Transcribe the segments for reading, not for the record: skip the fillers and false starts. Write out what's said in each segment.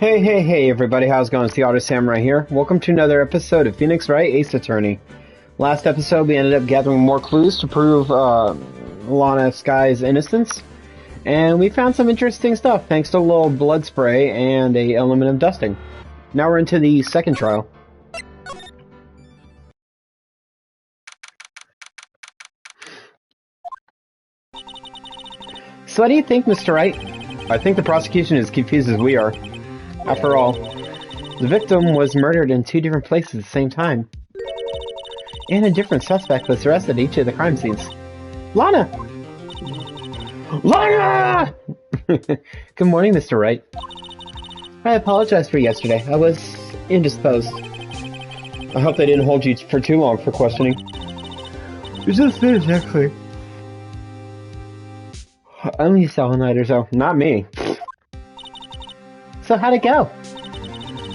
Hey, everybody, how's it going? It's the Auto Samurai here. Welcome to another episode of Phoenix Wright, Ace Attorney. Last episode, we ended up gathering more clues to prove Lana Sky's innocence, and we found some interesting stuff thanks to a little blood spray and a aluminum dusting. Now we're into the second trial. So what do you think, Mr. Wright? I think the prosecution is confused as we are. After all, the victim was murdered in two different places at the same time. And a different suspect was arrested at each of the crime scenes. Lana! Lana! Good morning, Mr. Wright. I apologize for yesterday. I was indisposed. I hope they didn't hold you for too long for questioning. You just did, exactly. Only all-nighters, though. Not me. So how'd it go?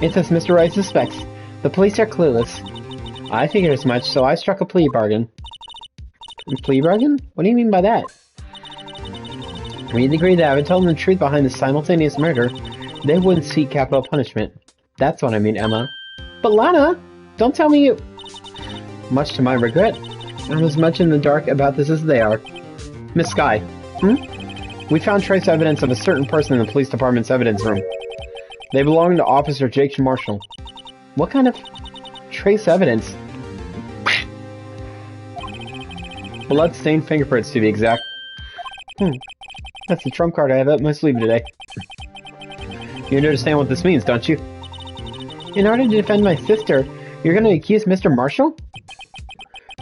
It's as Mr. Wright suspects. The police are clueless. I figured as much, so I struck a plea bargain. A plea bargain? What do you mean by that? We'd agreed that I would tell them the truth behind the simultaneous murder. They wouldn't seek capital punishment. That's what I mean, Emma. But Lana, don't tell me you... Much to my regret, I'm as much in the dark about this as they are. Miss Sky. We found trace evidence of a certain person in the police department's evidence room. They belong to Officer Jake Marshall. What kind of trace evidence? Blood-stained fingerprints, to be exact. That's the trump card I have up my sleeve today. You understand what this means, don't you? In order to defend my sister, you're going to accuse Mr. Marshall?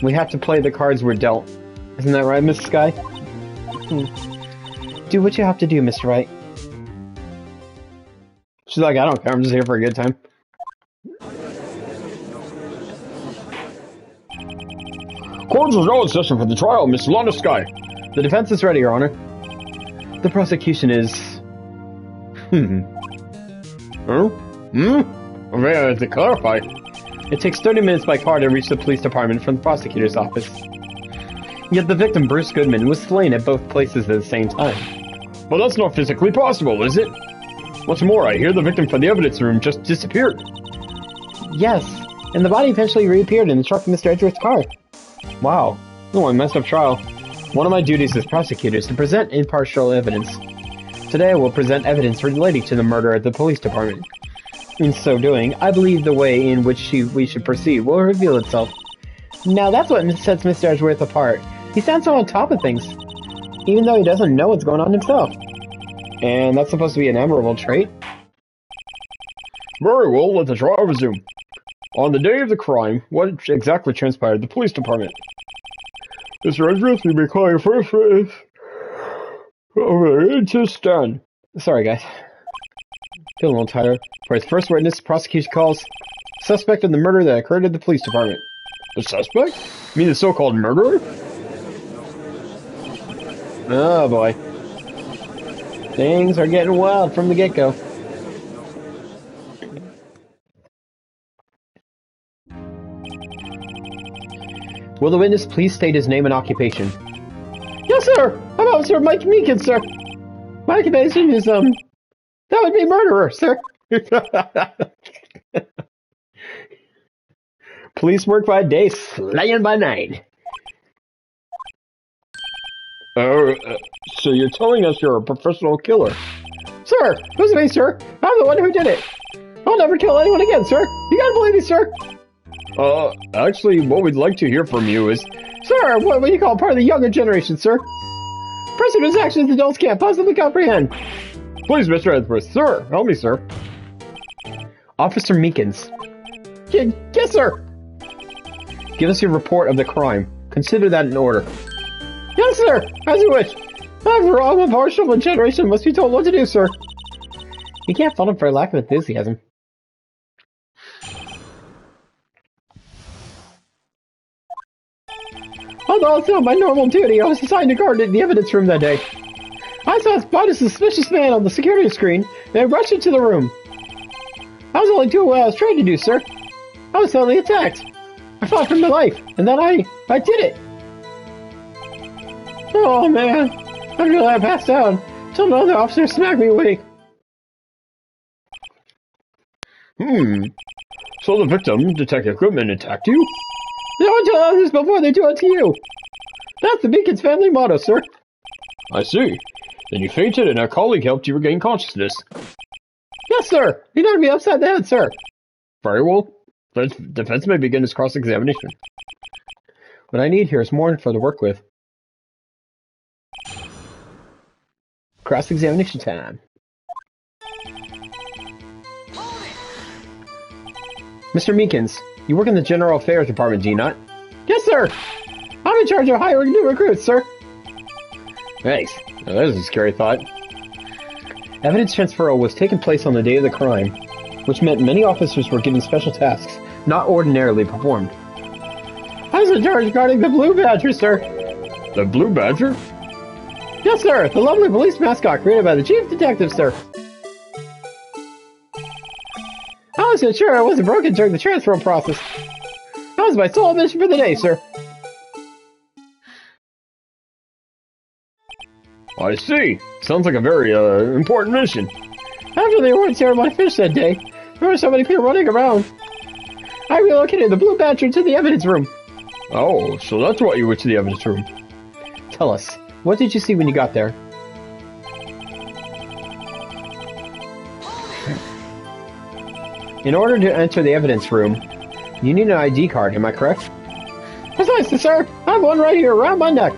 We have to play the cards we're dealt. Isn't that right, Miss Sky? Do what you have to do, Mr. Wright. She's like, I don't care, I'm just here for a good time. Court is now in session for the trial, Miss Lana Sky. The defense is ready, Your Honor. The prosecution is... To clarify. It takes 30 minutes by car to reach the police department from the prosecutor's office. Yet the victim, Bruce Goodman, was slain at both places at the same time. Well, that's not physically possible, is it? What's more, I hear the victim from the evidence room just disappeared. Yes, and the body eventually reappeared in the truck of Mr. Edgeworth's car. Wow, a messed up trial. One of my duties as prosecutor is to present impartial evidence. Today I will present evidence relating to the murder at the police department. In so doing, I believe the way in which we should proceed will reveal itself. Now that's what sets Mr. Edgeworth apart. He sounds so on top of things, even though he doesn't know what's going on himself. And that's supposed to be an admirable trait. Very well, let the trial resume. On the day of the crime, what exactly transpired at the police department? Mr. Edgeworth, you may call your first witness. Over to stand. Sorry, guys. Feel a little tired. For his first witness, prosecution calls suspect in the murder that occurred at the police department. The suspect? You mean the so-called murderer? Oh boy. Things are getting wild from the get-go. Will the witness please state his name and occupation? Yes, sir! I'm Officer Mike Meek, sir. My occupation is, that would be murderer, sir. Police work by day, slaying by night. So you're telling us you're a professional killer? Sir, it was me, sir. I'm the one who did it. I'll never kill anyone again, sir. You gotta believe me, sir. Actually, what we'd like to hear from you is... Sir, what do you call part of the younger generation, sir? Person whose actions adults can't possibly comprehend. Please, Mr. Edgeworth. Sir, help me, sir. Officer Meekins. Yes, sir. Give us your report of the crime. Consider that in order. Yes, sir! As you wish! After all, a partial generation must be told what to do, sir. You can't fault him for a lack of enthusiasm. Although it's not my normal duty, I was assigned to guard the evidence room that day. I saw spot a suspicious man on the security screen, and I rushed into the room. I was only doing what I was trained to do, sir. I was suddenly attacked. I fought for my life, and then I did it. Oh man, after I passed out, some other officer smacked me awake. So the victim, Detective Goodman, attacked you? No one tell others before they do it to you. That's the Beacon's family motto, sir. I see. Then you fainted and a colleague helped you regain consciousness. Yes, sir. You knocked me upside the head, sir. Very well. Defense may begin its cross-examination. What I need here is more info to work with. Cross-examination time. Mr. Meekins, you work in the General Affairs Department, do you not? Yes, sir! I'm in charge of hiring new recruits, sir. Thanks. Now, there's a scary thought. Evidence transfer was taking place on the day of the crime, which meant many officers were given special tasks, not ordinarily performed. I was in charge guarding the Blue Badger, sir. The Blue Badger? Yes, sir. The lovely police mascot created by the chief detective, sir. I was so sure I wasn't broken during the transfer process. That was my sole mission for the day, sir. I see. Sounds like a very, important mission. After the award ceremony finished that day, there were so many people running around. I relocated the Blue Badger to the evidence room. Oh, so that's why you went to the evidence room. Tell us, what did you see when you got there? In order to enter the evidence room, you need an ID card, am I correct? Precisely, sir. I have one right here around my neck.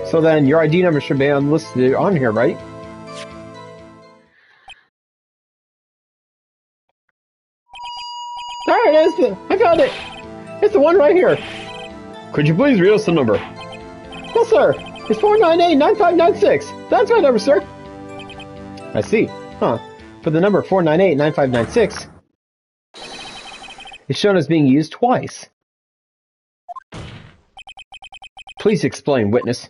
So then, your ID number should be listed on here, right? There it is! I found it! It's the one right here. Could you please read us the number? Yes, sir. It's 498-9596. That's my number, sir. I see. Huh. For the number 498-9596, it's shown as being used twice. Please explain, witness.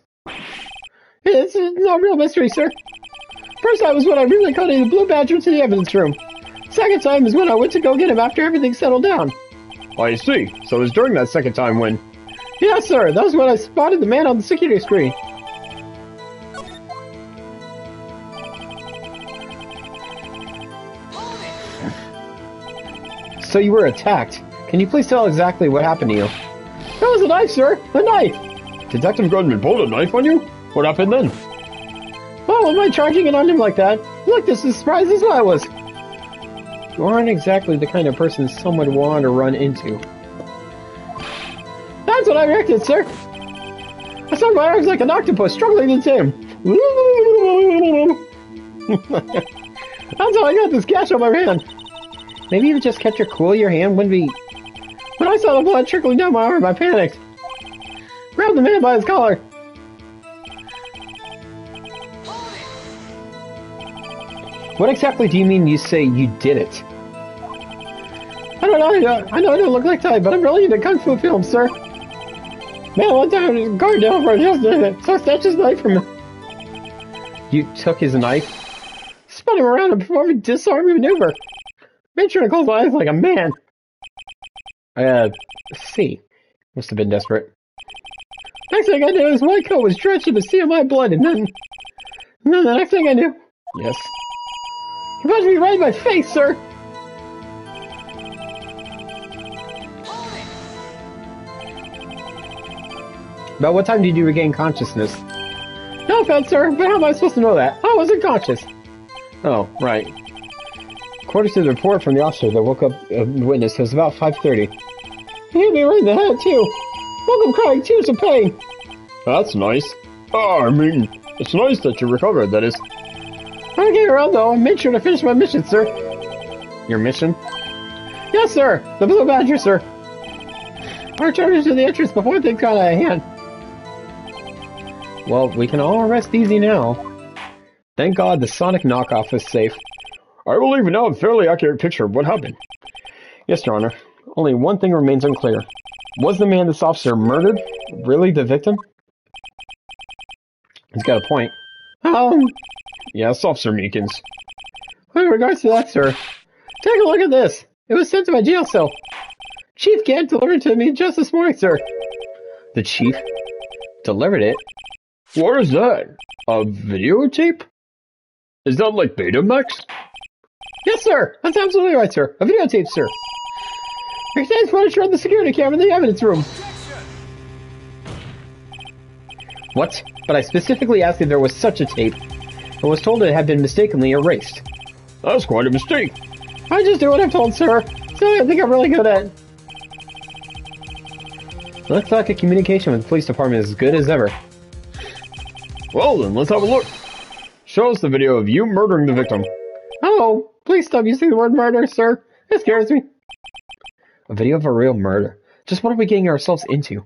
It's no real mystery, sir. First time was when I really got the Blue Badger to the evidence room. Second time is when I went to go get him after everything settled down. I see. So it was during that second time when... Yes, sir. That was when I spotted the man on the security screen. So you were attacked. Can you please tell exactly what happened to you? That was a knife, sir. A knife. Detective Goodman pulled a knife on you? What happened then? Well, am I charging it on him like that? Look, this is as surprised as I was. You aren't exactly the kind of person someone would want to run into. That's what I reacted, sir. I saw my arms like an octopus struggling in him. That's how I got this gash on my hand. Maybe you just kept your cool, your hand wouldn't be... When I saw the blood trickling down my arm, I panicked. Grabbed the man by his collar. What exactly do you mean you say you did it? I don't know, I know I don't look like type, but I'm really into kung fu films, sir. Man, one time I was guard down for just a so I snatched his knife from him. You took his knife? Spun him around and performed a disarming maneuver. Made sure to close my eyes like a man. See. Must have been desperate. Next thing I knew, his white coat was drenched in a sea of my blood, and then the next thing I knew... Yes? He punched me right in my face, sir! About what time did you regain consciousness? No offense, sir, but how am I supposed to know that? I wasn't conscious. Oh, right. According to the report from the officer that woke up a witness, it was about 5:30. He hit me right in the head, too. Woke up crying tears of pain. That's nice. Oh, I mean, it's nice that you recovered, that is. I came around, though, and made sure to finish my mission, sir. Your mission? Yes, sir. The Blue Badger, sir. I returned to the entrance before things got out of hand. Well, we can all rest easy now. Thank God the Sonic knockoff is safe. I believe we now have a fairly accurate picture of what happened. Yes, Your Honor. Only one thing remains unclear. Was the man this officer murdered really the victim? He's got a point. Yes, Officer Meekins. With regards to that, sir, take a look at this. It was sent to my jail cell. Chief Gant delivered it to me just this morning, sir. The chief delivered it? What is that? A videotape? Is that like Betamax? Yes, sir! That's absolutely right, sir. A videotape, sir. Extends footage from the security camera in the evidence room. What? But I specifically asked if there was such a tape, and was told it had been mistakenly erased. That's quite a mistake. I just do what I'm told, sir. So I think I'm really good at it. Looks like a communication with the police department is as good as ever. Well then, let's have a look. Show us the video of you murdering the victim. Oh, please stop using the word murder, sir. It scares me. A video of a real murder. Just what are we getting ourselves into?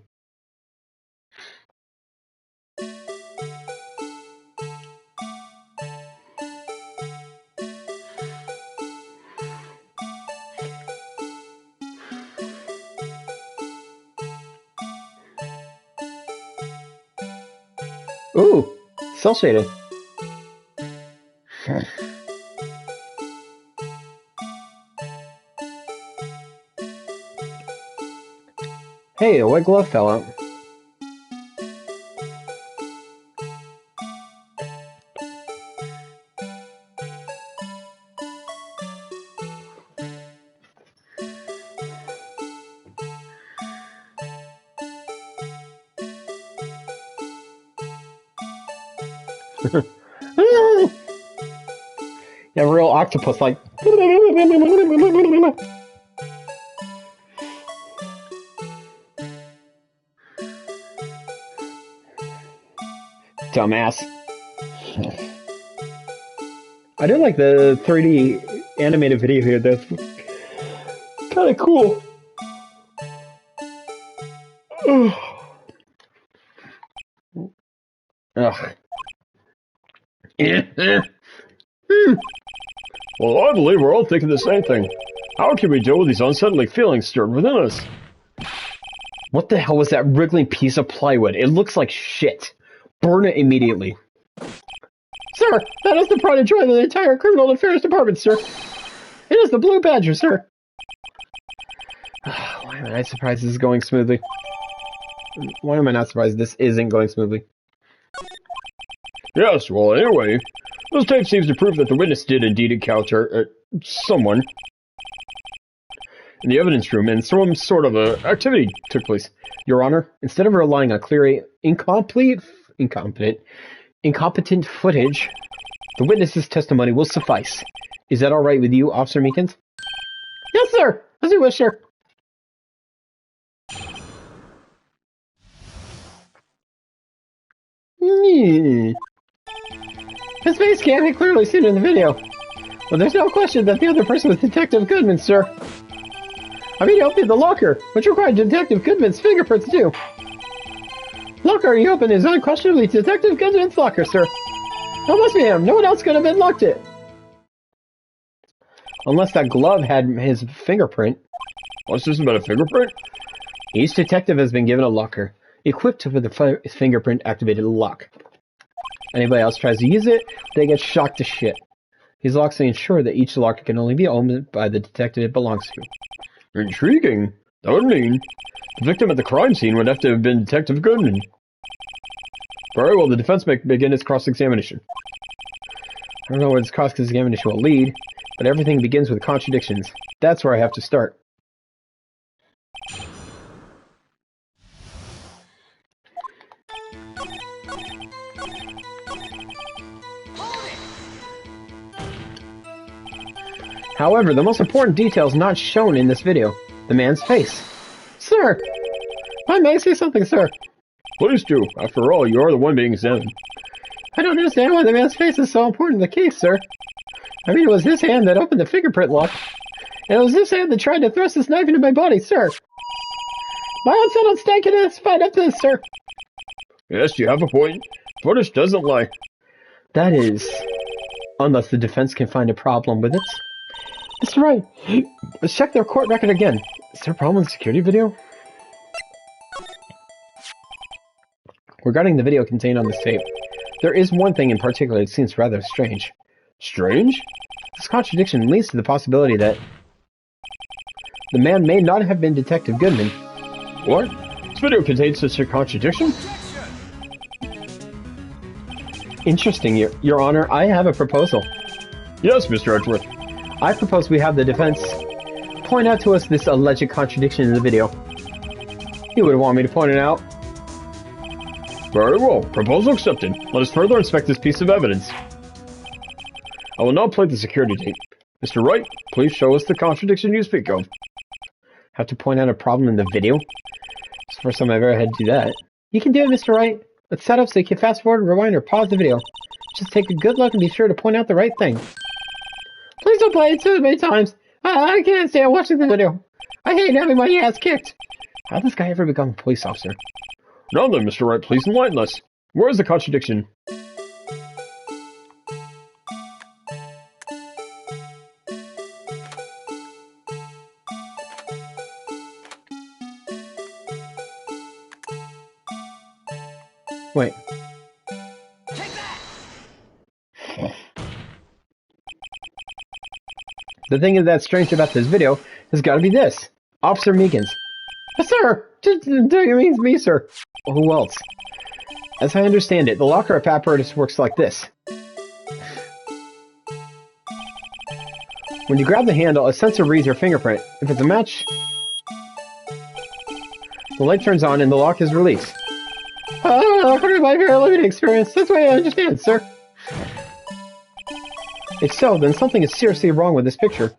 Ooh, cell shaded. Hey, a white glove fell out. Yeah, real octopus like. Dumbass. I do like the 3D animated video here. That's kind of cool. Ugh. Well, I believe we're all thinking the same thing. How can we deal with these unsettling feelings stirred within us? What the hell was that wriggling piece of plywood? It looks like shit. Burn it immediately. Sir, that is the pride and joy of the entire criminal affairs department, sir. It is the Blue Badger, sir. Why am I not surprised this is going smoothly? Why am I not surprised this isn't going smoothly? Yes, well, anyway, this tape seems to prove that the witness did indeed encounter someone in the evidence room, and some sort of activity took place. Your Honor, instead of relying on clear, incompetent footage, the witness's testimony will suffice. Is that all right with you, Officer Meekins? Yes, sir. As you wish, sir. His face can't be clearly seen in the video. But there's no question that the other person was Detective Goodman, sir. I mean, he opened the locker, which required Detective Goodman's fingerprints too. Locker he opened is unquestionably Detective Goodman's locker, sir. That must be him. No one else could have been locked it. Unless that glove had his fingerprint. What's this about a fingerprint? Each detective has been given a locker, equipped with a fingerprint-activated lock. Anybody else tries to use it, they get shocked to shit. These locks ensure that each locker can only be opened by the detective it belongs to. Intriguing. That would mean the victim at the crime scene would have to have been Detective Goodman. Very well, the defense may begin its cross-examination. I don't know where this cross-examination will lead, but everything begins with contradictions. That's where I have to start. However, the most important detail is not shown in this video. The man's face. Sir! I may say something, sir. Please do. After all, you are the one being examined. I don't understand why the man's face is so important in the case, sir. I mean, it was his hand that opened the fingerprint lock. And it was his hand that tried to thrust this knife into my body, sir. My unsettled state can testify to this, sir. Yes, you have a point. Footage doesn't lie. That is... unless the defense can find a problem with it. Mr. Wright, let's check their court record again. Is there a problem with the security video? Regarding the video contained on this tape, there is one thing in particular that seems rather strange. Strange? This contradiction leads to the possibility that the man may not have been Detective Goodman. What? This video contains such a contradiction? Interesting, Your Honor. I have a proposal. Yes, Mr. Edgeworth. I propose we have the defense point out to us this alleged contradiction in the video. You would want me to point it out? Very well. Proposal accepted. Let us further inspect this piece of evidence. I will now play the security tape. Mr. Wright, please show us the contradiction you speak of. Have to point out a problem in the video? It's the first time I've ever had to do that. You can do it, Mr. Wright. Let's set up so you can fast forward, rewind, or pause the video. Just take a good look and be sure to point out the right thing. Please don't play it so many times. I can't stand watching the video. I hate having my ass kicked. How did this guy ever become a police officer? Now then, Mr. Wright, please enlighten us. Where is the contradiction? Wait. The thing that's strange about this video has got to be this. Officer Meekins. Sir! Do you mean me, sir? Well, who else? As I understand it, the locker up apparatus works like this. When you grab the handle, a sensor reads your fingerprint. If it's a match, the light turns on and the lock is released. According to my very limited experience, that's what I understand, sir. If so, then something is seriously wrong with this picture.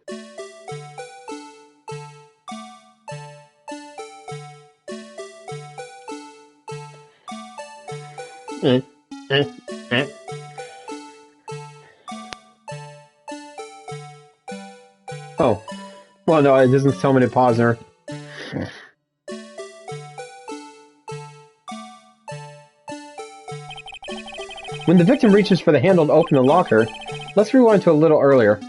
Oh. Well, no, it doesn't tell me to pause her. When the victim reaches for the handle to open the locker, let's rewind to a little earlier.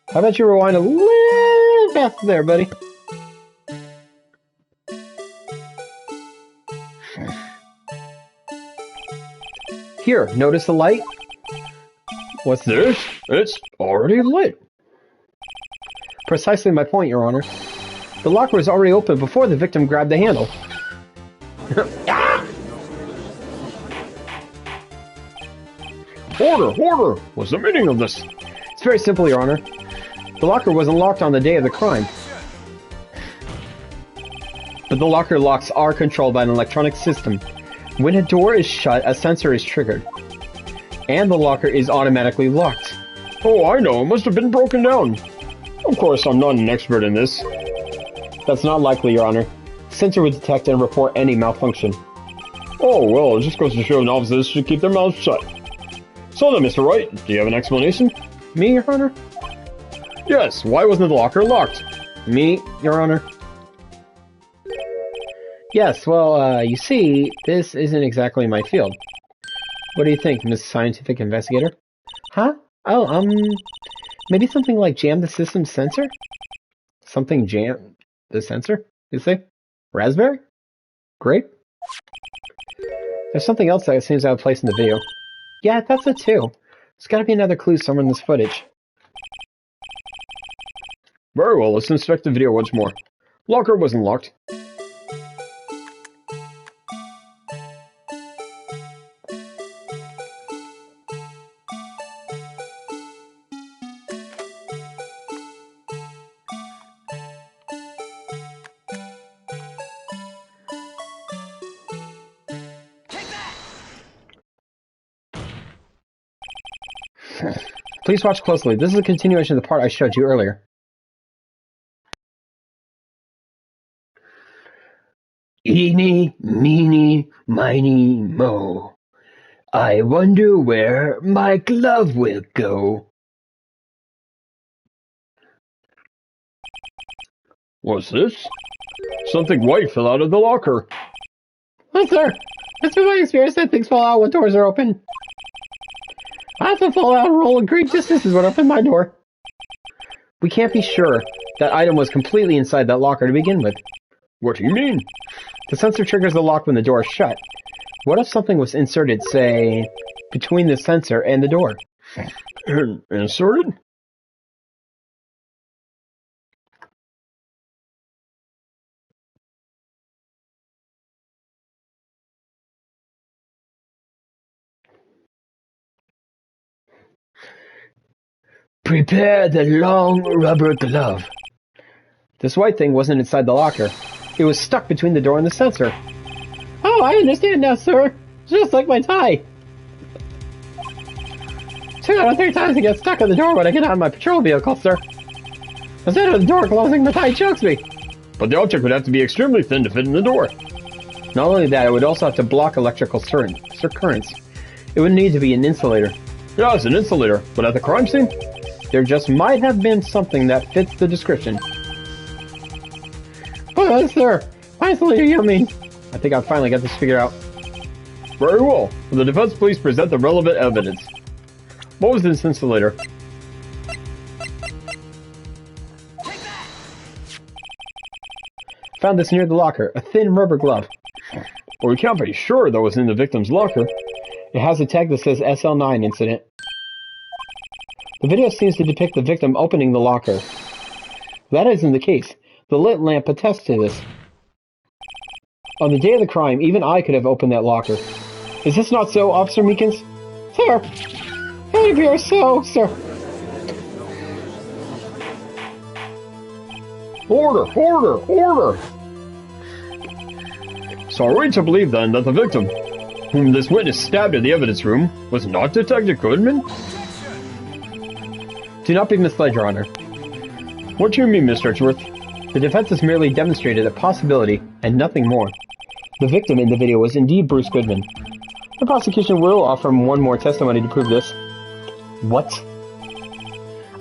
How about you rewind a little faster there, buddy? Here, notice the light? What's this? It's already lit. Precisely my point, Your Honor. The locker was already open before the victim grabbed the handle. Order! What's the meaning of this? It's very simple, Your Honor. The locker wasn't locked on the day of the crime. But the locker locks are controlled by an electronic system. When a door is shut, a sensor is triggered. And the locker is automatically locked. Oh, I know. It must have been broken down. Of course, I'm not an expert in this. That's not likely, Your Honor. The sensor would detect and report any malfunction. Oh, well, it just goes to show novices should keep their mouths shut. So then, Mr. Wright, do you have an explanation? Me, Your Honor? Yes, why wasn't the locker locked? Me, Your Honor? Yes, well, you see, this isn't exactly my field. What do you think, Miss Scientific Investigator? Huh? Oh, maybe something like jam the system's sensor? Something jam the sensor, you say? Raspberry? Grape? There's something else that seems out of place in the video. Yeah, that's it too. There's gotta be another clue somewhere in this footage. Very well, let's inspect the video once more. Locker wasn't locked. Please watch closely. This is a continuation of the part I showed you earlier. Eeny, meeny, miny, mo. I wonder where my glove will go. What's this? Something white fell out of the locker. Oh, sir. It's been my experience that things fall out when doors are open. I have to fall out and roll a great distance is what opened my door. We can't be sure that item was completely inside that locker to begin with. What do you mean? The sensor triggers the lock when the door is shut. What if something was inserted, say, between the sensor and the door? Inserted? Prepare the long rubber glove. This white thing wasn't inside the locker. It was stuck between the door and the sensor. Oh, I understand now, sir. Just like my tie. 2 out of 3 times I get stuck on the door when I get out of my patrol vehicle, sir. Instead of the door closing, the tie chokes me. But the object would have to be extremely thin to fit in the door. Not only that, it would also have to block electrical currents. It would need to be an insulator. Yes, an insulator. But at the crime scene, there just might have been something that fits the description. Oh, sir. What insulator you mean? I think I finally got this figured out. Very well. Will the defense please present the relevant evidence? What was this insulator? Found this near the locker, a thin rubber glove. Well, we can't be sure that was in the victim's locker. It has a tag that says SL9 incident. The video seems to depict the victim opening the locker. That isn't the case. The lit lamp attests to this. On the day of the crime, even I could have opened that locker. Is this not so, Officer Meekins? Sir! It appears so, sir. Order! Order! Order! So are we to believe then that the victim, whom this witness stabbed in the evidence room, was not Detective Goodman? Do not be misled, Your Honor. What do you mean, Mr. Edgeworth? The defense has merely demonstrated a possibility, and nothing more. The victim in the video was indeed Bruce Goodman. The prosecution will offer one more testimony to prove this. What?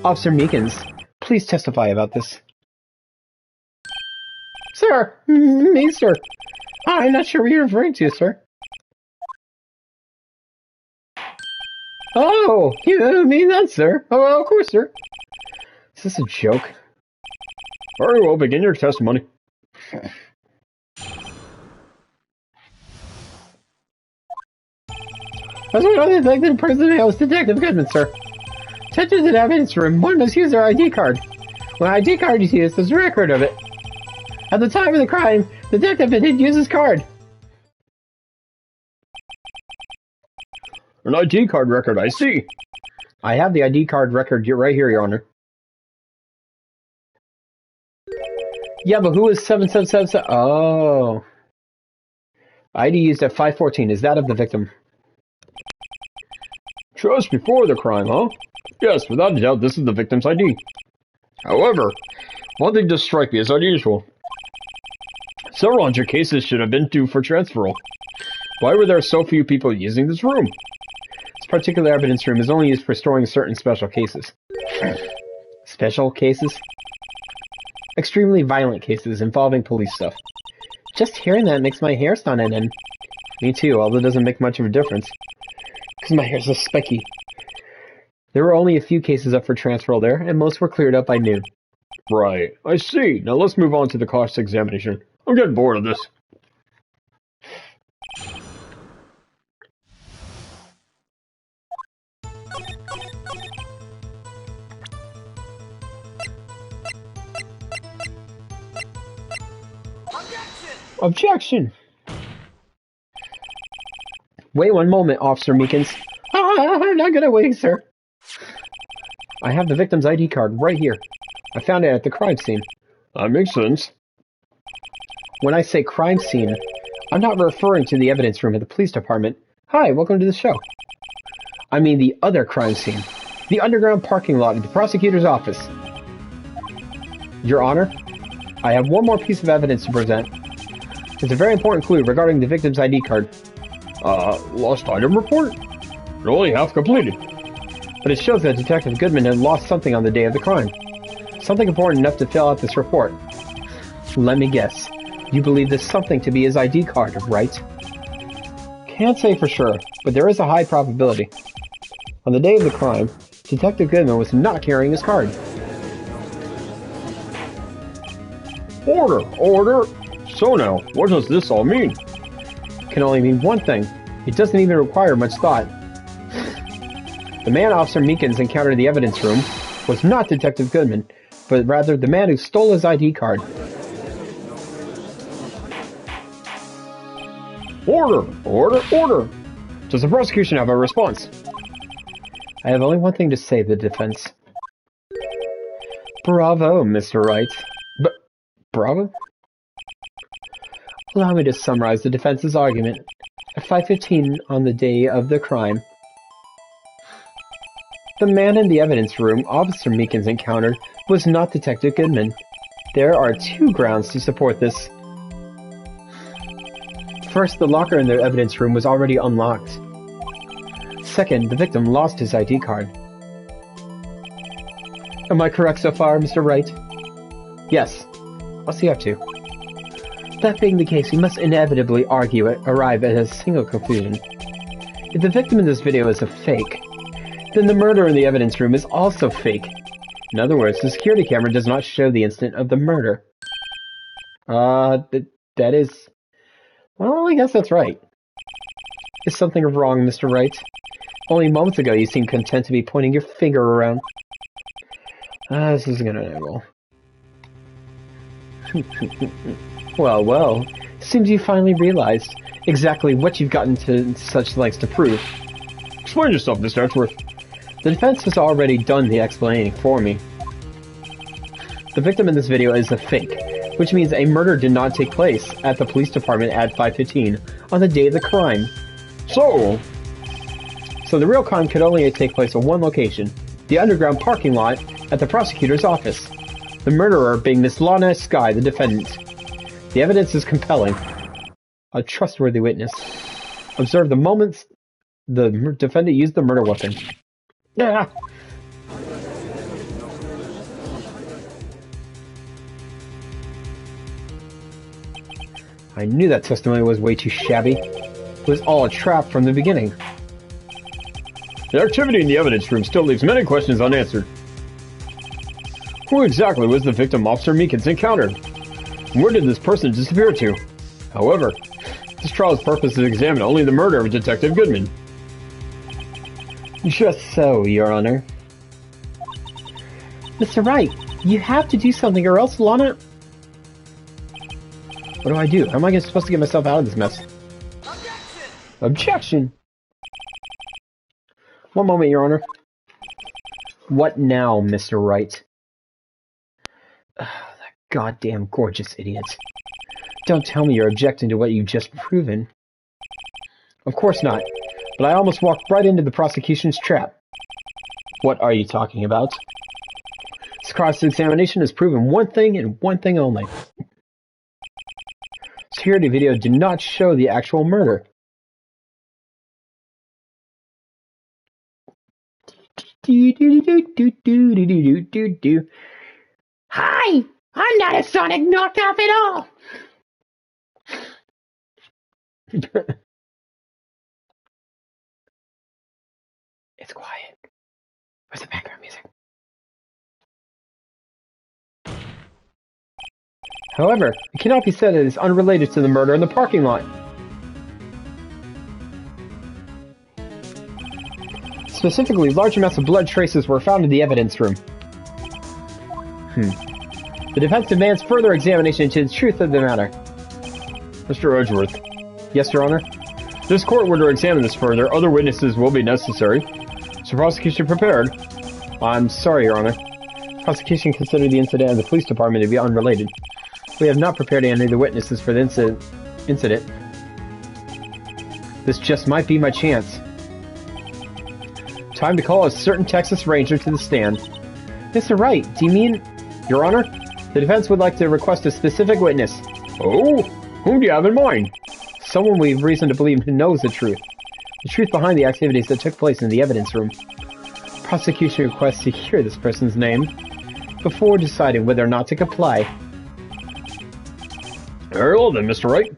Officer Meekins, please testify about this. Sir! Me, sir. I'm not sure what you're referring to, sir. Oh, you mean that, sir? Oh, of course, sir. Is this a joke? Very well, begin your testimony. That's what I think the person was Detective Goodman, sir. Touches in evidence room, one must use their ID card. When ID card is used, there's a record of it. At the time of the crime, the detective didn't use his card. An ID card record, I see. I have the ID card record right here, Your Honor. Yeah, but who is 7777? Oh. ID used at 514 is that of the victim. Just before the crime, huh? Yes, without a doubt, this is the victim's ID. However, one thing does strike me as unusual. Several hundred cases should have been due for transferal. Why were there so few people using this room? This particular evidence room is only used for storing certain special cases. Special cases? Extremely violent cases involving police stuff. Just hearing that makes my hair stand on end. Me too, although it doesn't make much of a difference. Because my hair's so spiky. There were only a few cases up for transferal there, and most were cleared up by noon. Right, I see. Now let's move on to the cross-examination. I'm getting bored of this. Objection! Wait one moment, Officer Meekins. I'm not gonna wait, sir. I have the victim's ID card right here. I found it at the crime scene. That makes sense. When I say crime scene, I'm not referring to the evidence room at the police department. Hi, welcome to the show. I mean the other crime scene. The underground parking lot at the prosecutor's office. Your Honor, I have one more piece of evidence to present. It's a very important clue regarding the victim's ID card. Lost item report? It's only half completed. But it shows that Detective Goodman had lost something on the day of the crime. Something important enough to fill out this report. Let me guess. You believe this something to be his ID card, right? Can't say for sure, but there is a high probability. On the day of the crime, Detective Goodman was not carrying his card. Order! Order! So now, what does this all mean? It can only mean one thing. It doesn't even require much thought. The man Officer Meekins encountered in the evidence room was not Detective Goodman, but rather the man who stole his ID card. Order! Order! Order! Does the prosecution have a response? I have only one thing to say to the defense. Bravo, Mr. Wright. Bravo? Allow me to summarize the defense's argument. At 5:15 on the day of the crime, the man in the evidence room Officer Meekins encountered was not Detective Goodman. There are two grounds to support this. First, the locker in the evidence room was already unlocked. Second, the victim lost his ID card. Am I correct so far, Mr. Wright? Yes. What's he up to? That being the case, we must inevitably arrive at a single conclusion. If the victim in this video is a fake, then the murder in the evidence room is also fake. In other words, the security camera does not show the instant of the murder. That is... Well, I guess that's right. Is something wrong, Mr. Wright? Only moments ago you seemed content to be pointing your finger around. This is gonna end well. Well. Seems you finally realized exactly what you've gotten to such lengths to prove. Explain yourself, Mr. Edgeworth. The defense has already done the explaining for me. The victim in this video is a fake, which means a murder did not take place at the police department at 5:15 on the day of the crime. So the real crime could only take place at one location, the underground parking lot at the prosecutor's office. The murderer being Miss Lana Skye, the defendant. The evidence is compelling. A trustworthy witness. Observe the moments the defendant used the murder weapon. Ah! I knew that testimony was way too shabby. It was all a trap from the beginning. The activity in the evidence room still leaves many questions unanswered. Who exactly was the victim Officer Meekins encountered? Where did this person disappear to? However, this trial's purpose is to examine only the murder of Detective Goodman. Just so, Your Honor. Mr. Wright, you have to do something or else Lana... What do I do? How am I supposed to get myself out of this mess? Objection! One moment, Your Honor. What now, Mr. Wright? That goddamn gorgeous idiot. Don't tell me you're objecting to what you've just proven. Of course not, but I almost walked right into the prosecution's trap. What are you talking about? This cross-examination has proven one thing and one thing only. Security video did not show the actual murder. Hi! I'm not a Sonic knockoff at all! It's quiet. Where's the background music? However, it cannot be said it is unrelated to the murder in the parking lot. Specifically, large amounts of blood traces were found in the evidence room. The defense demands further examination into the truth of the matter. Mr. Edgeworth. Yes, Your Honor? If this court were to examine this further, other witnesses will be necessary. Is the prosecution prepared? I'm sorry, Your Honor. Prosecution considered the incident of the police department to be unrelated. We have not prepared any of the witnesses for the incident. This just might be my chance. Time to call a certain Texas Ranger to the stand. Mr. Wright, do you mean... Your Honor, the defense would like to request a specific witness. Oh, whom do you have in mind? Someone we have reason to believe who knows the truth. The truth behind the activities that took place in the evidence room. Prosecution requests to hear this person's name before deciding whether or not to comply. Very well then, Mr. Wright.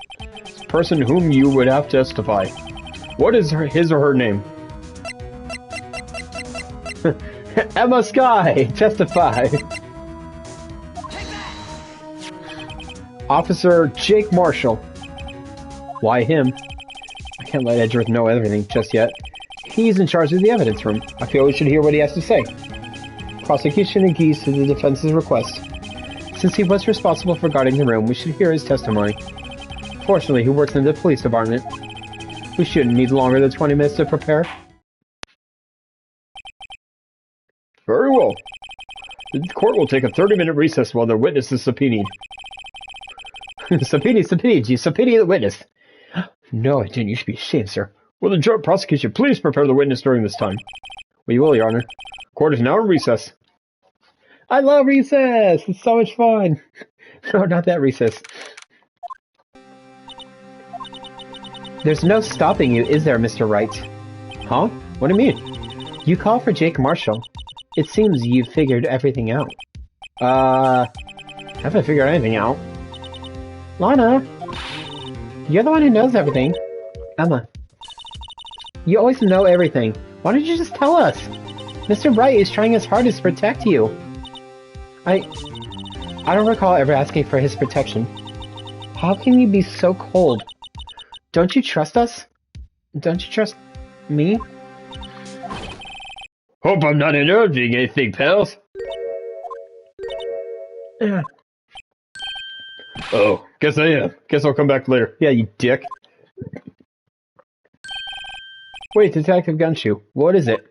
This person whom you would have to testify. What is his or her name? Emma Skye, testify. Officer Jake Marshall. Why him? I can't let Edgeworth know everything just yet. He's in charge of the evidence room. I feel we should hear what he has to say. Prosecution agrees to the defense's request. Since he was responsible for guarding the room, we should hear his testimony. Fortunately, he works in the police department. We shouldn't need longer than 20 minutes to prepare. Very well. The court will take a 30-minute recess while the witness is subpoenaed. Subpoena the witness. No, I didn't. You should be ashamed, sir. Will the joint prosecution please prepare the witness during this time? We will, Your Honor. Court is now in recess. I love recess! It's so much fun! No, not that recess. There's no stopping you, is there, Mr. Wright? Huh? What do you mean? You call for Jake Marshall. It seems you've figured everything out. Haven't figured anything out. Lana! You're the one who knows everything. Emma. You always know everything. Why don't you just tell us? Mr. Wright is trying his hardest to protect you. I don't recall ever asking for his protection. How can you be so cold? Don't you trust us? Don't you trust me? Hope I'm not interrupting anything, pals. Yeah. Oh, guess I am. Guess I'll come back later. Yeah, you dick. Wait, Detective Gumshoe, what is it?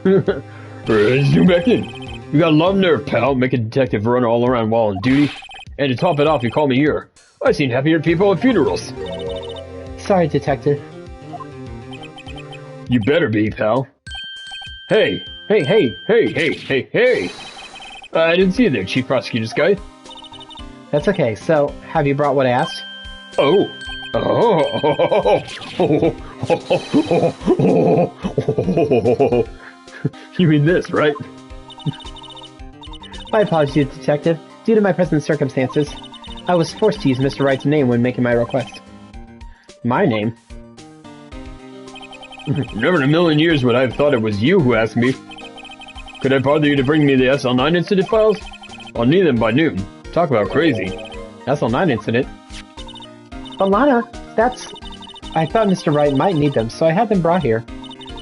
Zoom back in. You got a lot of nerve, pal. Make a detective run all around while on duty. And to top it off, you call me here. I've seen happier people at funerals. Sorry, Detective. You better be, pal. Hey! I didn't see you there, Chief Prosecutor's guy. That's okay. So, have you brought what I asked? You mean this, right? My apologies, Detective. Due to my present circumstances, I was forced to use Mr. Wright's name when making my request. My name? Never in a million years would I have thought it was you who asked me. Could I bother you to bring me the SL9 incident files? I'll need them by noon. Talk about crazy. SL9 incident? But Lana, I thought Mr. Wright might need them, so I had them brought here.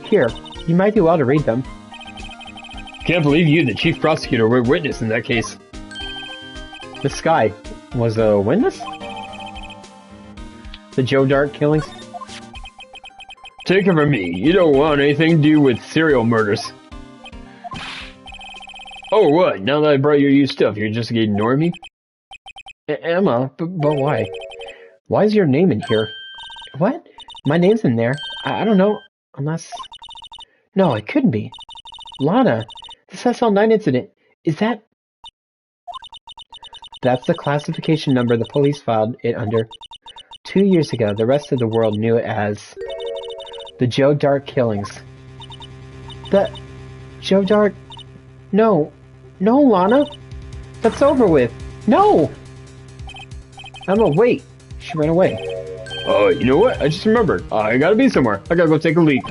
Here, you might do well to read them. Can't believe you, the chief prosecutor, were witness in that case. This guy was a witness? The Joe Dart killings? Take it from me, you don't want anything to do with serial murders. Oh, what? Now that I brought your used stuff, you're just gonna ignore me? Emma, but why? Why is your name in here? What? My name's in there? I don't know, unless... No, it couldn't be. Lana, this SL9 incident, is that... That's the classification number the police filed it under. 2 years ago, the rest of the world knew it as... the Joe Dart killings. The... Joe Dart... No, Lana! That's over with! No! Emma, wait! She ran away. Oh, you know what? I just remembered. I gotta be somewhere. I gotta go take a leak.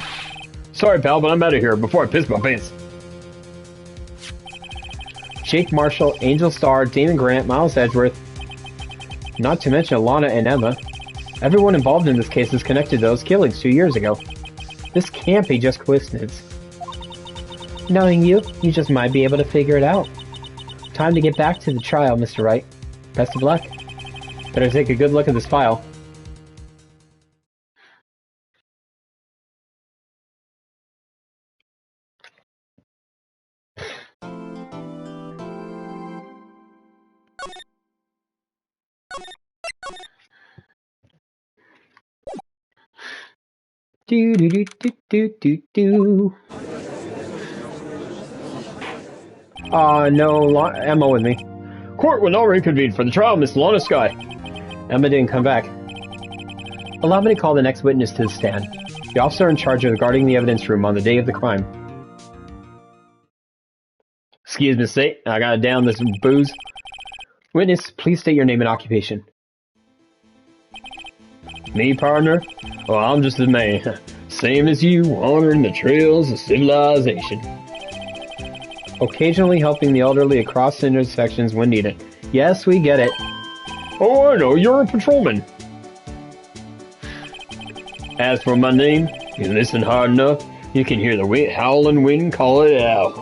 Sorry, pal, but I'm out of here before I piss my pants. Jake Marshall, Angel Starr, Damon Grant, Miles Edgeworth. Not to mention Lana and Emma. Everyone involved in this case is connected to those killings 2 years ago. This can't be just coincidence. Knowing you just might be able to figure it out. Time to get back to the trial, Mr. Wright. Best of luck. Better take a good look at this file. Do do do do do do do. No, Emma with me. Court will now reconvene for the trial, Miss Lana Sky. Emma didn't come back. Allow me to call the next witness to the stand. The officer in charge of guarding the evidence room on the day of the crime. Excuse me, state. I gotta down this booze. Witness, please state your name and occupation. Me, partner? Well, I'm just a man. Same as you, wandering the trails of civilization. Occasionally helping the elderly across intersections when needed. Yes, we get it. Oh, I know, you're a patrolman. As for my name, you listen hard enough, you can hear the howling wind call it out.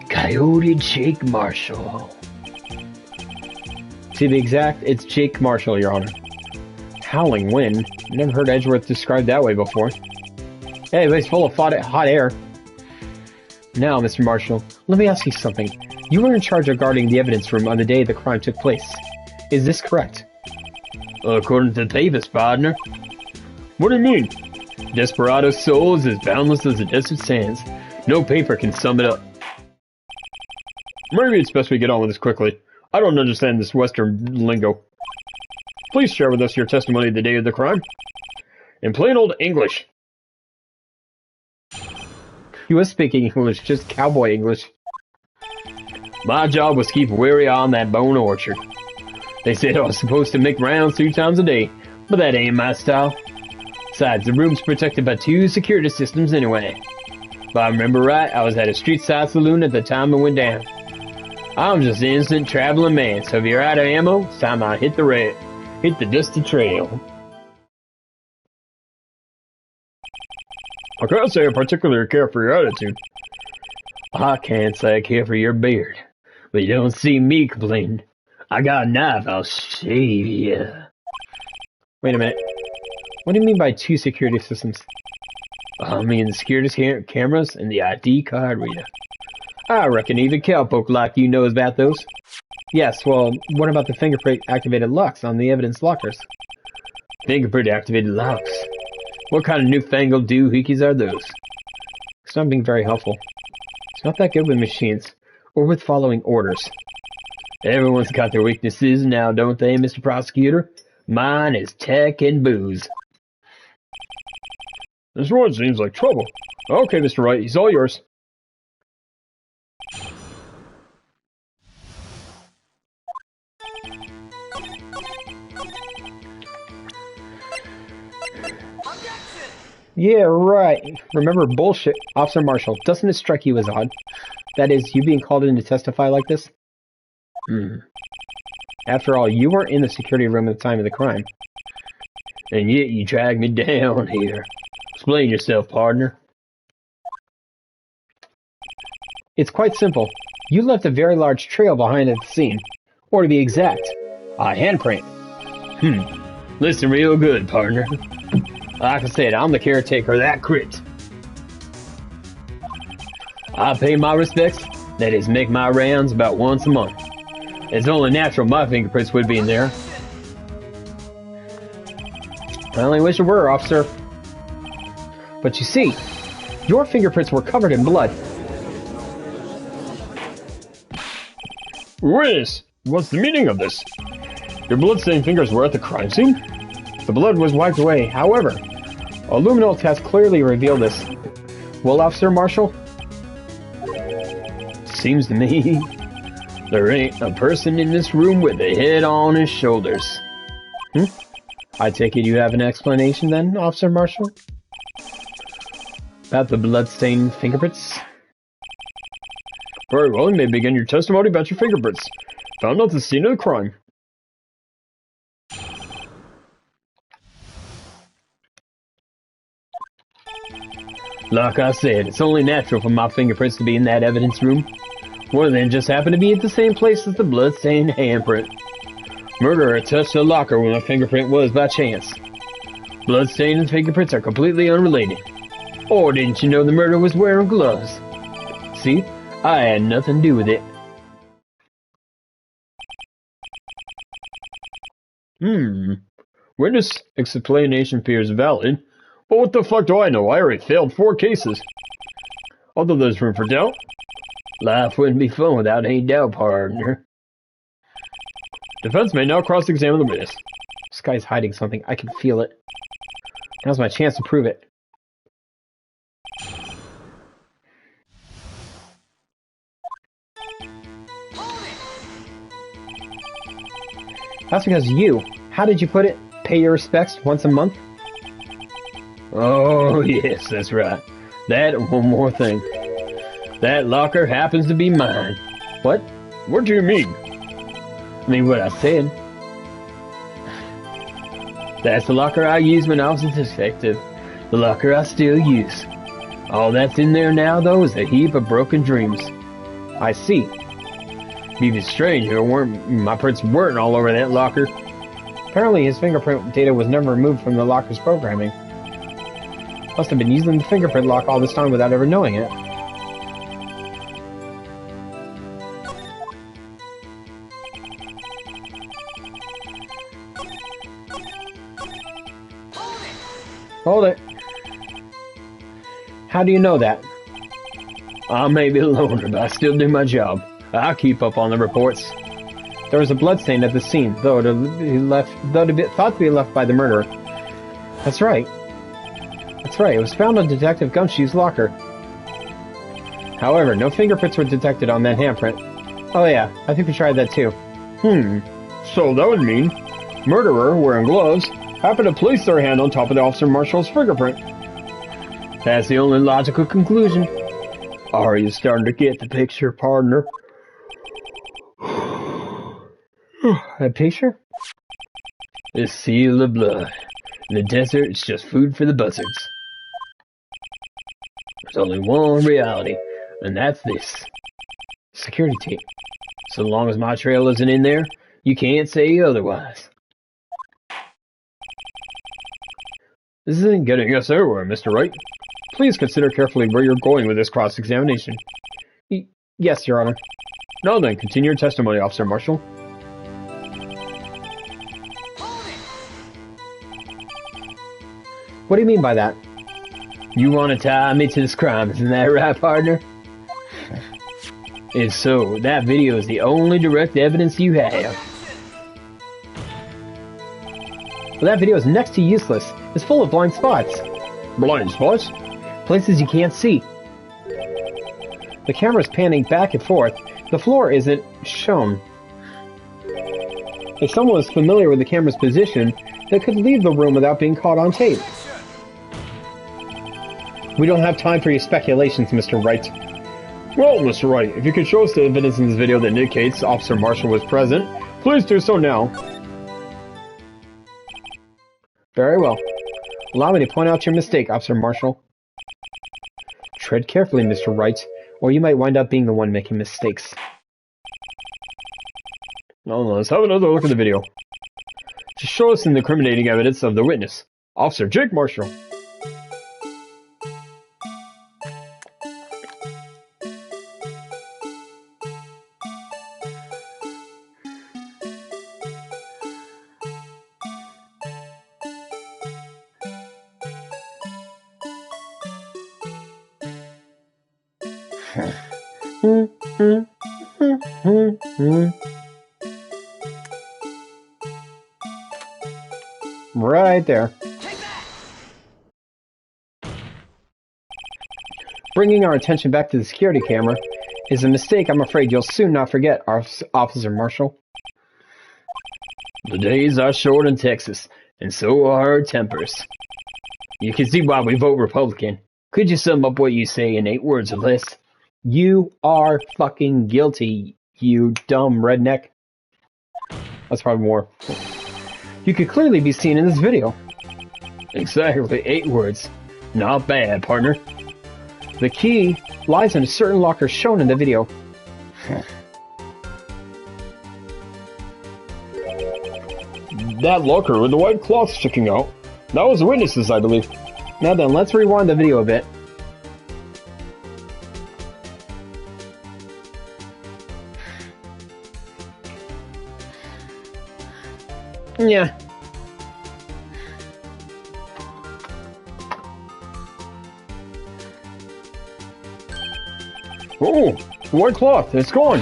Coyote Jake Marshall. To be exact, it's Jake Marshall, Your Honor. Howling wind? Never heard Edgeworth described that way before. Hey, but it's full of hot air. Now, Mr. Marshall, let me ask you something. You were in charge of guarding the evidence room on the day the crime took place. Is this correct? According to the papers, partner. What do you mean? Desperado's soul is as boundless as the desert sands. No paper can sum it up. Maybe it's best we get on with this quickly. I don't understand this Western lingo. Please share with us your testimony the day of the crime. In plain old English. He was speaking English, just cowboy English. My job was to keep weary on that bone orchard. They said I was supposed to make rounds 2 times a day, but that ain't my style. Besides, the room's protected by 2 security systems anyway. If I remember right, I was at a street-side saloon at the time it went down. I'm just an innocent traveling man, so if you're out of ammo, it's time I hit the dusty trail. I can't say I particularly care for your attitude. I can't say I care for your beard, but you don't see me complaining. I got a knife, I'll shave you. Wait a minute. What do you mean by 2 security systems? I mean the security cameras and the ID card reader. I reckon even cowpoke like you knows about those. Yes, well, what about the fingerprint-activated locks on the evidence lockers? Fingerprint-activated locks? What kind of newfangled doohickeys are those? It's not being very helpful. It's not that good with machines, or with following orders. Everyone's got their weaknesses now, don't they, Mr. Prosecutor? Mine is tech and booze. This one seems like trouble. Okay, Mr. Wright, he's all yours. Yeah, right. Remember, bullshit, Officer Marshall. Doesn't it strike you as odd? That is, you being called in to testify like this? After all, you weren't in the security room at the time of the crime. And yet you dragged me down here. Explain yourself, partner. It's quite simple. You left a very large trail behind at the scene. Or to be exact, a handprint. Listen real good, partner. Like I said, I'm the caretaker of that crypt. I pay my respects, that is, make my rounds about once a month. It's only natural my fingerprints would be in there. I only wish it were, officer. But you see, your fingerprints were covered in blood. Riz, what's the meaning of this? Your blood-stained fingers were at the crime scene? The blood was wiped away, however. A luminol test clearly revealed this. Well, Officer Marshall? Seems to me there ain't a person in this room with a head on his shoulders. I take it you have an explanation then, Officer Marshall? About the blood-stained fingerprints? Very well, you may begin your testimony about your fingerprints. Found at the scene of the crime. Like I said, it's only natural for my fingerprints to be in that evidence room. One of them just happened to be at the same place as the blood-stained handprint. Murderer touched the locker where my fingerprint was by chance. Bloodstain and fingerprints are completely unrelated. Or didn't you know the murderer was wearing gloves? See, I had nothing to do with it. Witness explanation appears valid. But what the fuck do I know? I already failed 4 cases. Although there's room for doubt. Life wouldn't be fun without any doubt, partner. Defense may now cross-examine the witness. This guy's hiding something. I can feel it. Now's my chance to prove it. That's because you. How did you put it? Pay your respects once a month? Oh, yes, that's right. That and one more thing. That locker happens to be mine. What? What do you mean? I mean what I said. That's the locker I used when I was a detective. The locker I still use. All that's in there now, though, is a heap of broken dreams. I see. Even stranger, my prints weren't all over that locker. Apparently his fingerprint data was never removed from the locker's programming. Must have been using the fingerprint lock all this time without ever knowing it. Hold it. How do you know that? I may be a loner, but I still do my job. I keep up on the reports. There was a bloodstain at the scene, though it thought to be left by the murderer. That's right. That's right, it was found on Detective Gumshoe's locker. However, no fingerprints were detected on that handprint. Oh yeah, I think we tried that too. So that would mean murderer, wearing gloves, happened to place their hand on top of the Officer Marshal's fingerprint. That's the only logical conclusion. Are you starting to get the picture, partner? A picture? The seal of blood. In the desert, it's just food for the buzzards. There's only one reality, and that's this. Security tape. So long as my trail isn't in there, you can't say otherwise. This isn't getting us everywhere, Mr. Wright. Please consider carefully where you're going with this cross-examination. Yes, Your Honor. Now then, continue your testimony, Officer Marshall. What do you mean by that? You want to tie me to this crime, isn't that right, partner? If so, that video is the only direct evidence you have. Well, that video is next to useless. It's full of blind spots. Blind spots? Places you can't see. The camera's panning back and forth. The floor isn't shown. If someone was familiar with the camera's position, they could leave the room without being caught on tape. We don't have time for your speculations, Mr. Wright. Well, Mr. Wright, if you could show us the evidence in this video that indicates Officer Marshall was present, please do so now. Very well. Allow me to point out your mistake, Officer Marshall. Tread carefully, Mr. Wright, or you might wind up being the one making mistakes. No, let's have another look at the video. Just show us the incriminating evidence of the witness, Officer Jake Marshall. Right there. Bringing our attention back to the security camera is a mistake I'm afraid you'll soon not forget, Officer Marshall. The days are short in Texas, and so are our tempers. You can see why we vote Republican. Could you sum up what you say in 8 words or less? You are fucking guilty, you dumb redneck. That's probably more. You could clearly be seen in this video. Exactly 8 words. Not bad, partner. The key lies in a certain locker shown in the video. That locker with the white cloth sticking out. That was the witnesses, I believe. Now then, let's rewind the video a bit. Yeah. Oh, the white cloth, it's gone.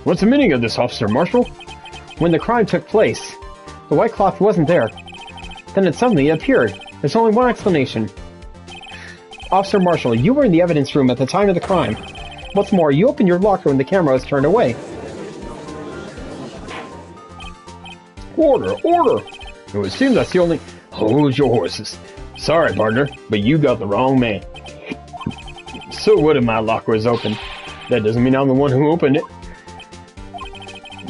What's the meaning of this, Officer Marshall? When the crime took place, the white cloth wasn't there. Then it suddenly appeared. There's only one explanation. Officer Marshall, you were in the evidence room at the time of the crime. What's more, you opened your locker when the camera was turned away. Order, order! It would seem that's the only... Hold your horses. Sorry, partner, but you got the wrong man. So what if my locker was open? That doesn't mean I'm the one who opened it.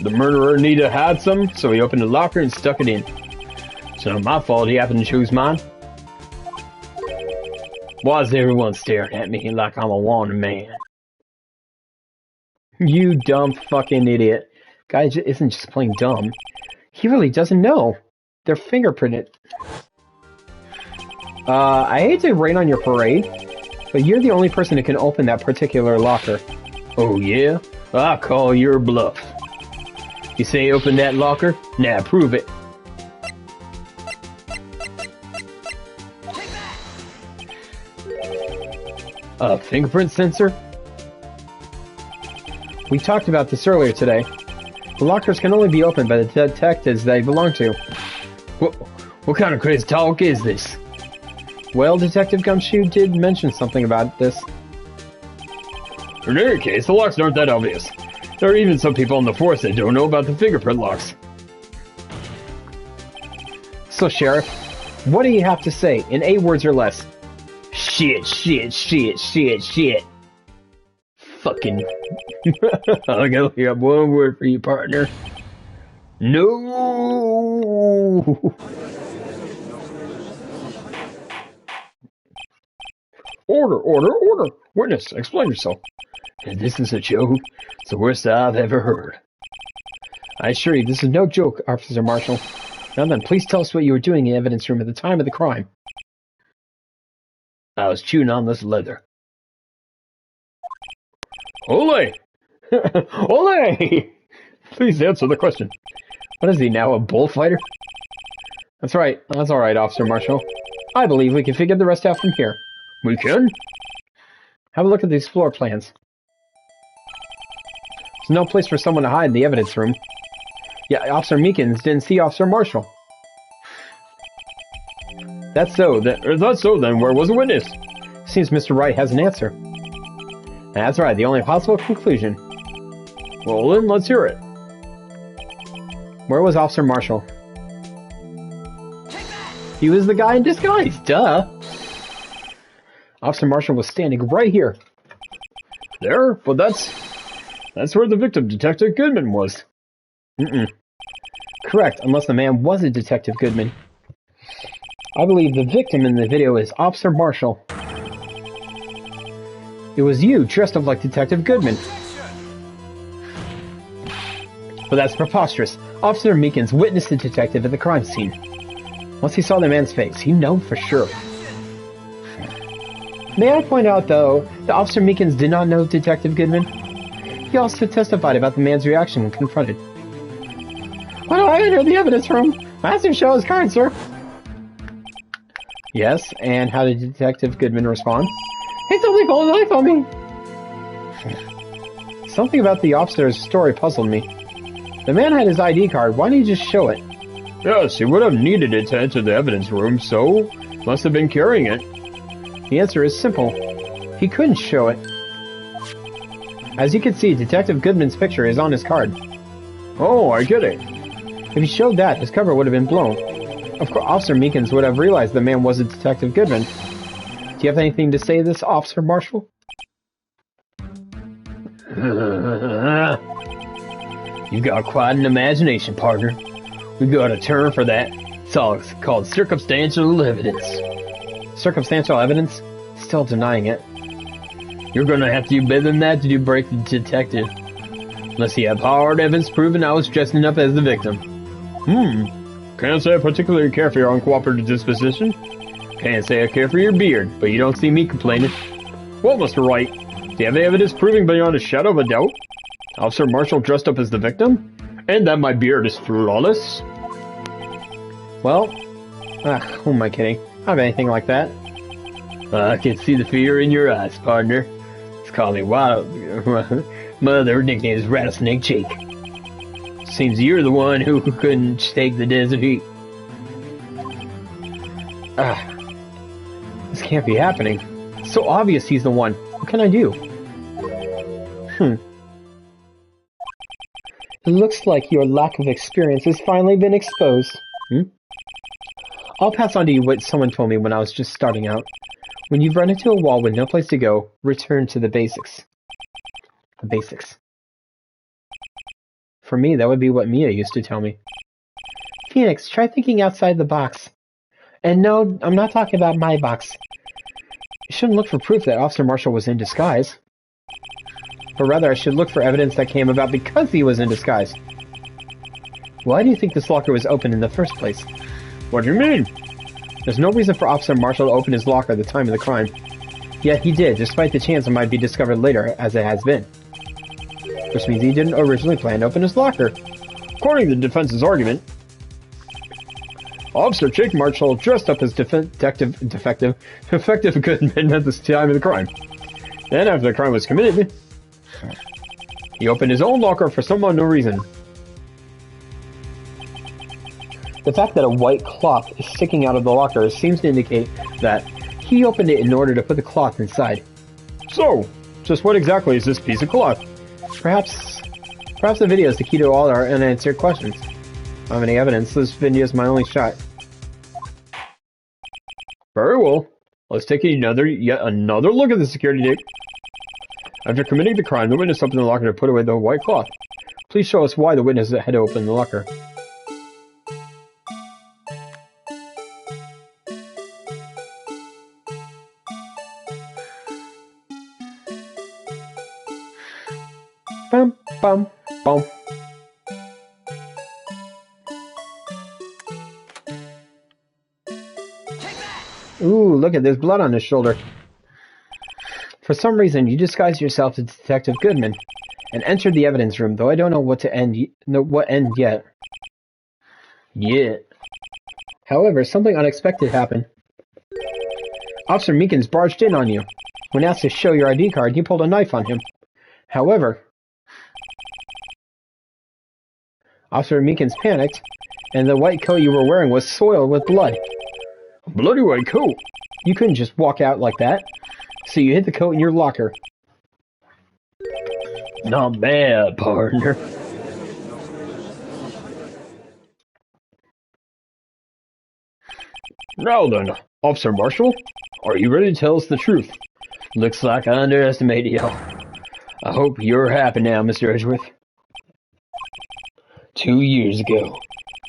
The murderer needed to hide some, so he opened the locker and stuck it in. It's not my fault he happened to choose mine. Why is everyone staring at me like I'm a wanted man? You dumb fucking idiot. Guy isn't just plain dumb. He really doesn't know. They're fingerprinted. I hate to rain on your parade, but you're the only person who can open that particular locker. Oh yeah? I call your bluff. You say open that locker? Now prove it. A fingerprint sensor? We talked about this earlier today. The lockers can only be opened by the detectives they belong to. What kind of crazy talk is this? Well, Detective Gumshoe did mention something about this. In any case, the locks aren't that obvious. There are even some people in the force that don't know about the fingerprint locks. So, Sheriff, what do you have to say in 8 words or less? Shit. Fucking. I only have one word for you, partner. No! Order! Witness, explain yourself. This is a joke. It's the worst I've ever heard. I assure you, this is no joke, Officer Marshall. Now then, please tell us what you were doing in the evidence room at the time of the crime. I was chewing on this leather. Ole! Ole! Please answer the question. What is he now, a bullfighter? That's right. That's all right, Officer Marshall. I believe we can figure the rest out from here. We can? Have a look at these floor plans. There's no place for someone to hide in the evidence room. Yeah, Officer Meekins didn't see Officer Marshall. That's so. Then where was the witness? Seems Mr. Wright has an answer. That's right, the only possible conclusion. Well then, let's hear it. Where was Officer Marshall? He was the guy in disguise, duh! Officer Marshall was standing right here. There? But that's where the victim, Detective Goodman, was. Correct, unless the man wasn't Detective Goodman. I believe the victim in the video is Officer Marshall. It was you, dressed up like Detective Goodman. But that's preposterous. Officer Meekins witnessed the detective at the crime scene. Once he saw the man's face, he knew for sure. May I point out, though, that Officer Meekins did not know Detective Goodman? He also testified about the man's reaction when confronted. When I entered the evidence room, I asked him to show his card, sir. Yes, and how did Detective Goodman respond? He suddenly pulled a knife on me. Something about the officer's story puzzled me. The man had his ID card, why didn't he just show it? Yes, he would have needed it to enter the evidence room, so must have been carrying it. The answer is simple. He couldn't show it. As you can see, Detective Goodman's picture is on his card. Oh, I get it. If he showed that, his cover would have been blown. Of course, Officer Meekins would have realized the man wasn't Detective Goodman. Do you have anything to say to this, Officer Marshall? You've got quite an imagination, partner. We got a term for that. It's all called circumstantial evidence. Circumstantial evidence? Still denying it. You're gonna have to do better than that to break the detective. Unless you have hard evidence proving I was dressing up as the victim. Can't say I particularly care for your uncooperative disposition. Can't say I care for your beard, but you don't see me complaining. Well, Mr. Wright, do you have any evidence proving beyond a shadow of a doubt Officer Marshall dressed up as the victim? And that my beard is flawless? Well, who am I kidding? I don't have anything like that. I can see the fear in your eyes, partner. It's called me Wild. My other nickname is Rattlesnake Jake. Seems you're the one who couldn't take the desert heat. This can't be happening. It's so obvious he's the one. What can I do? It looks like your lack of experience has finally been exposed. I'll pass on to you what someone told me when I was just starting out. When you've run into a wall with no place to go, return to the basics. The basics. For me, that would be what Mia used to tell me. Phoenix, try thinking outside the box. And no, I'm not talking about my box. You shouldn't look for proof that Officer Marshall was in disguise. But rather, I should look for evidence that came about because he was in disguise. Why do you think this locker was open in the first place? What do you mean? There's no reason for Officer Marshall to open his locker at the time of the crime. Yet he did, despite the chance it might be discovered later, as it has been. Which means he didn't originally plan to open his locker. According to the defense's argument, Officer Jake Marshall dressed up as Defective Goodman at the time of the crime. Then after the crime was committed, he opened his own locker for some unknown reason. The fact that a white cloth is sticking out of the locker seems to indicate that he opened it in order to put the cloth inside. So, just what exactly is this piece of cloth? Perhaps the video is the key to all our unanswered questions. I don't have any evidence. This video is my only shot. Very well. Let's take yet another look at the security tape. After committing the crime, the witness opened the locker to put away the white cloth. Please show us why the witness had to open the locker. Bum, bum, bum. Ooh, look at there's blood on his shoulder. For some reason, you disguised yourself as Detective Goodman and entered the evidence room, though I don't know what end yet. However, something unexpected happened. Officer Meekins barged in on you. When asked to show your ID card, you pulled a knife on him. However, Officer Meekins panicked, and the white coat you were wearing was soiled with blood. A bloody white coat? You couldn't just walk out like that. So you hid the coat in your locker. Not bad, partner. Now then, Officer Marshall, are you ready to tell us the truth? Looks like I underestimated you. I hope you're happy now, Mr. Edgeworth. 2 years ago,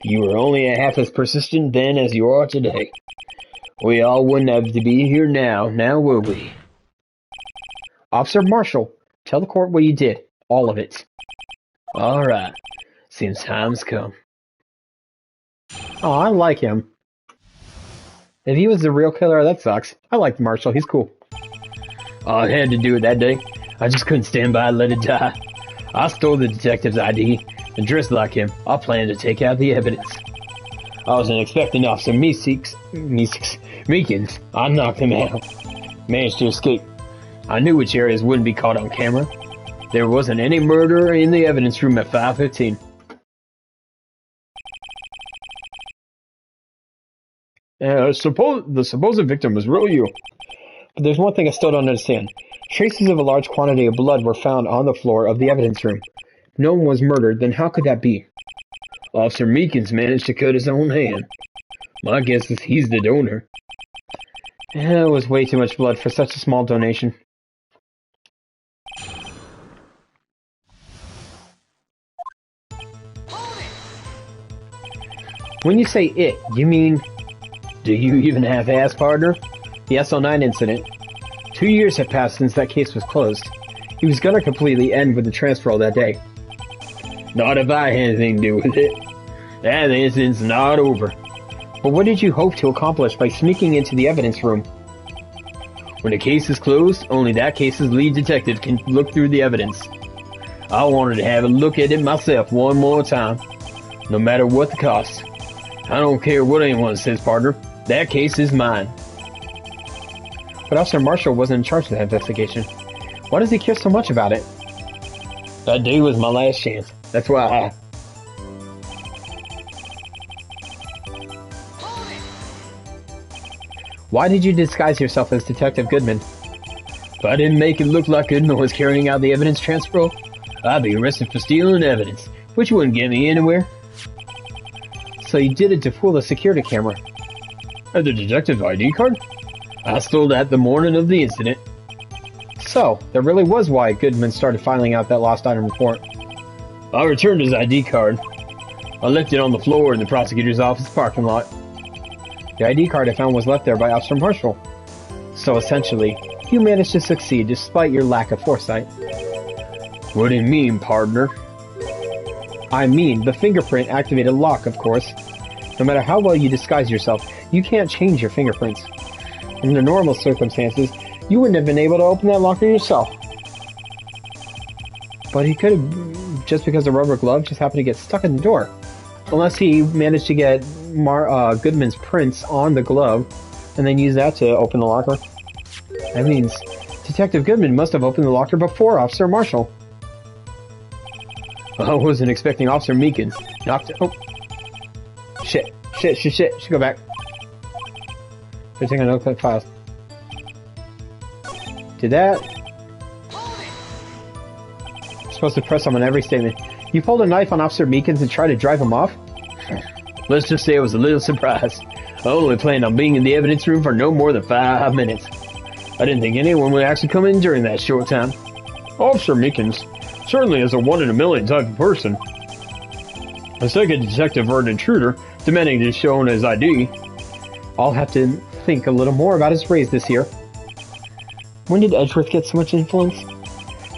you were only half as persistent then as you are today. We all wouldn't have to be here now would we? Officer Marshall, tell the court what you did. All of it. All right. Seems time's come. Oh, I like him. If he was the real killer, that sucks. I like Marshall. He's cool. I had to do it that day. I just couldn't stand by and let it die. I stole the detective's ID and dressed like him. I planned to take out the evidence. I wasn't expecting Officer Meekins. I knocked him out. Managed to escape. I knew which areas wouldn't be caught on camera. There wasn't any murder in the evidence room at 5:15. The supposed victim was really you. But there's one thing I still don't understand. Traces of a large quantity of blood were found on the floor of the evidence room. No one was murdered, then how could that be? Officer Meekins managed to cut his own hand. My guess is he's the donor. It was way too much blood for such a small donation. When you say it, you mean... Do you even have ass, partner? The SL9 incident. 2 years have passed since that case was closed. He was gonna completely end with the transfer that day. Not if I had anything to do with it. That incident's not over. But what did you hope to accomplish by sneaking into the evidence room? When the case is closed, only that case's lead detective can look through the evidence. I wanted to have a look at it myself one more time, no matter what the cost. I don't care what anyone says, partner. That case is mine. But Officer Marshall wasn't in charge of that investigation. Why does he care so much about it? That day was my last chance. That's why Why did you disguise yourself as Detective Goodman? If I didn't make it look like Goodman was carrying out the evidence transfer, I'd be arrested for stealing evidence, which wouldn't get me anywhere. So you did it to fool the security camera. And the detective's ID card? I stole that the morning of the incident. So, that really was why Goodman started filing out that lost item report. I returned his ID card. I left it on the floor in the prosecutor's office parking lot. The ID card I found was left there by Officer Marshall. So essentially, you managed to succeed despite your lack of foresight. What do you mean, partner? I mean, the fingerprint activated lock, of course. No matter how well you disguise yourself, you can't change your fingerprints. Under normal circumstances, you wouldn't have been able to open that locker yourself. But he could have, just because the rubber glove just happened to get stuck in the door. Unless he managed to get Goodman's prints on the glove, and then use that to open the locker. That means Detective Goodman must have opened the locker before Officer Marshall. I wasn't expecting Officer Meekins. Oh. Shit. Should go back. They're taking no-click files. Did that. Supposed to press on every statement. You pulled a knife on Officer Meekins and tried to drive him off? Let's just say I was a little surprised. I only planned on being in the evidence room for no more than 5 minutes. I didn't think anyone would actually come in during that short time. Officer Meekins certainly is a one-in-a-million type of person. A second detective or an intruder demanding to show his ID. I'll have to think a little more about his raise this year. When did Edgeworth get so much influence?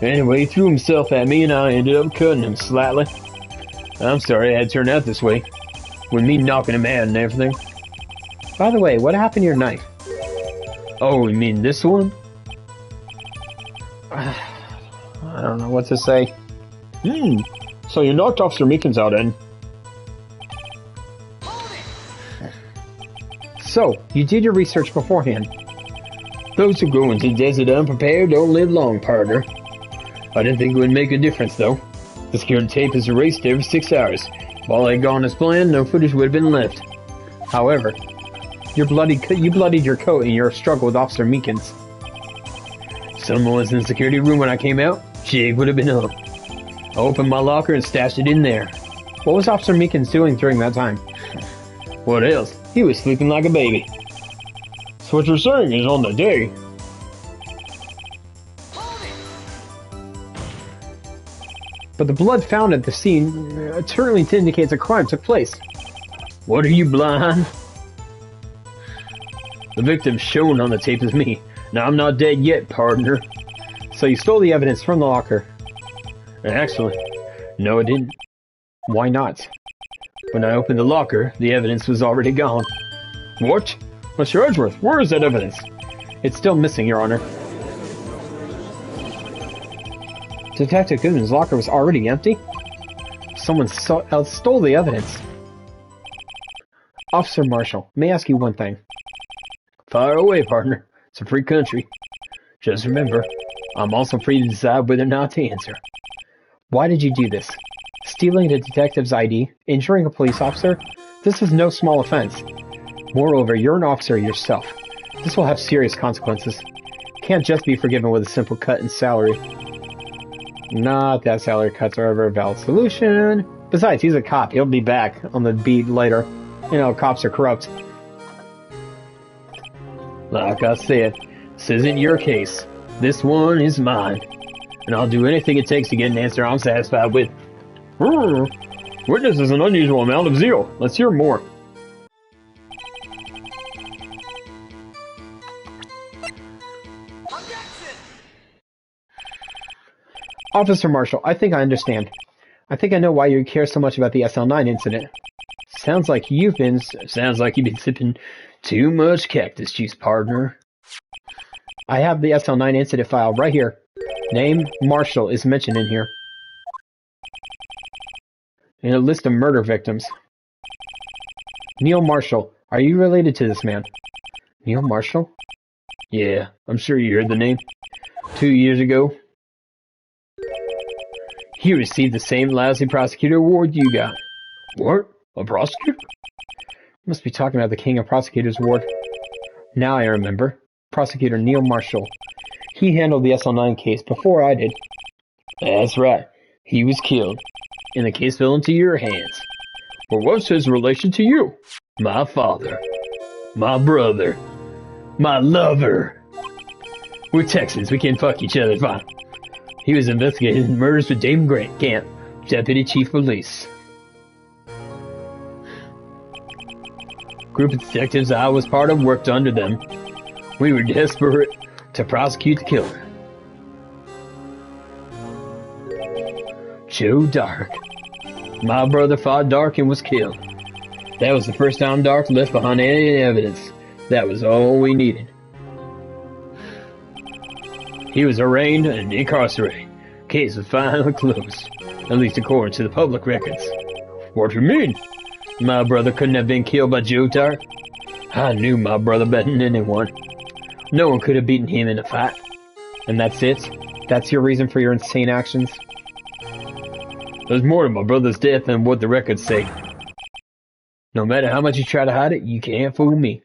Anyway, he threw himself at me and I ended up cutting him slightly. I'm sorry it had turned out this way. With me knocking him out and everything. By the way, what happened to your knife? Oh, you mean this one? I don't know what to say. So you knocked Officer Meekins out, and... So, you did your research beforehand. Those who go into the desert unprepared don't live long, partner. I didn't think it would make a difference, though. The security tape is erased every 6 hours. If all had gone as planned, no footage would have been left. However, you bloodied your coat in your struggle with Officer Meekins. Someone was in the security room when I came out. Jig would have been up. I opened my locker and stashed it in there. What was Officer Meekins doing during that time? What else? He was sleeping like a baby. So what you're saying is on the day... But the blood found at the scene certainly indicates a crime took place. What, are you blind? The victim shown on the tape is me. Now I'm not dead yet, partner. So you stole the evidence from the locker? Actually, no I didn't. Why not? When I opened the locker, the evidence was already gone. What? Mr. Edgeworth, where is that evidence? It's still missing, Your Honor. Detective Goodman's locker was already empty? Someone else stole the evidence. Officer Marshall, may I ask you one thing? Fire away, partner. It's a free country. Just remember, I'm also free to decide whether or not to answer. Why did you do this? Stealing a detective's ID? Injuring a police officer? This is no small offense. Moreover, you're an officer yourself. This will have serious consequences. Can't just be forgiven with a simple cut in salary. Not that salary cuts are ever a valid solution. Besides, he's a cop. He'll be back on the beat later. You know, cops are corrupt. Like I said, this isn't your case. This one is mine. And I'll do anything it takes to get an answer I'm satisfied with. Witnesses an unusual amount of zeal. Let's hear more. Officer Marshall, I think I understand. I think I know why you care so much about the SL9 incident. Sounds like you've been sipping too much cactus juice, partner. I have the SL9 incident file right here. Name Marshall is mentioned in here. And a list of murder victims. Neil Marshall, are you related to this man? Neil Marshall? Yeah, I'm sure you heard the name. 2 years ago, he received the same lousy prosecutor award you got. What? A prosecutor? Must be talking about the King of Prosecutors Award. Now I remember. Prosecutor Neil Marshall. He handled the SL9 case before I did. That's right. He was killed. And the case fell into your hands. But what's his relation to you? My father. My brother. My lover. We're Texans. We can fuck each other fine. He was investigating murders with Damon Grant Camp, Deputy Chief of Police. Group of detectives I was part of worked under them. We were desperate to prosecute the killer. Joe Dark. My brother fought Dark and was killed. That was the first time Dark left behind any evidence. That was all we needed. He was arraigned and incarcerated. Case was finally closed, at least according to the public records. What do you mean? My brother couldn't have been killed by Joe Dark. I knew my brother better than anyone. No one could have beaten him in a fight. And that's it? That's your reason for your insane actions? There's more to my brother's death than what the records say. No matter how much you try to hide it, you can't fool me.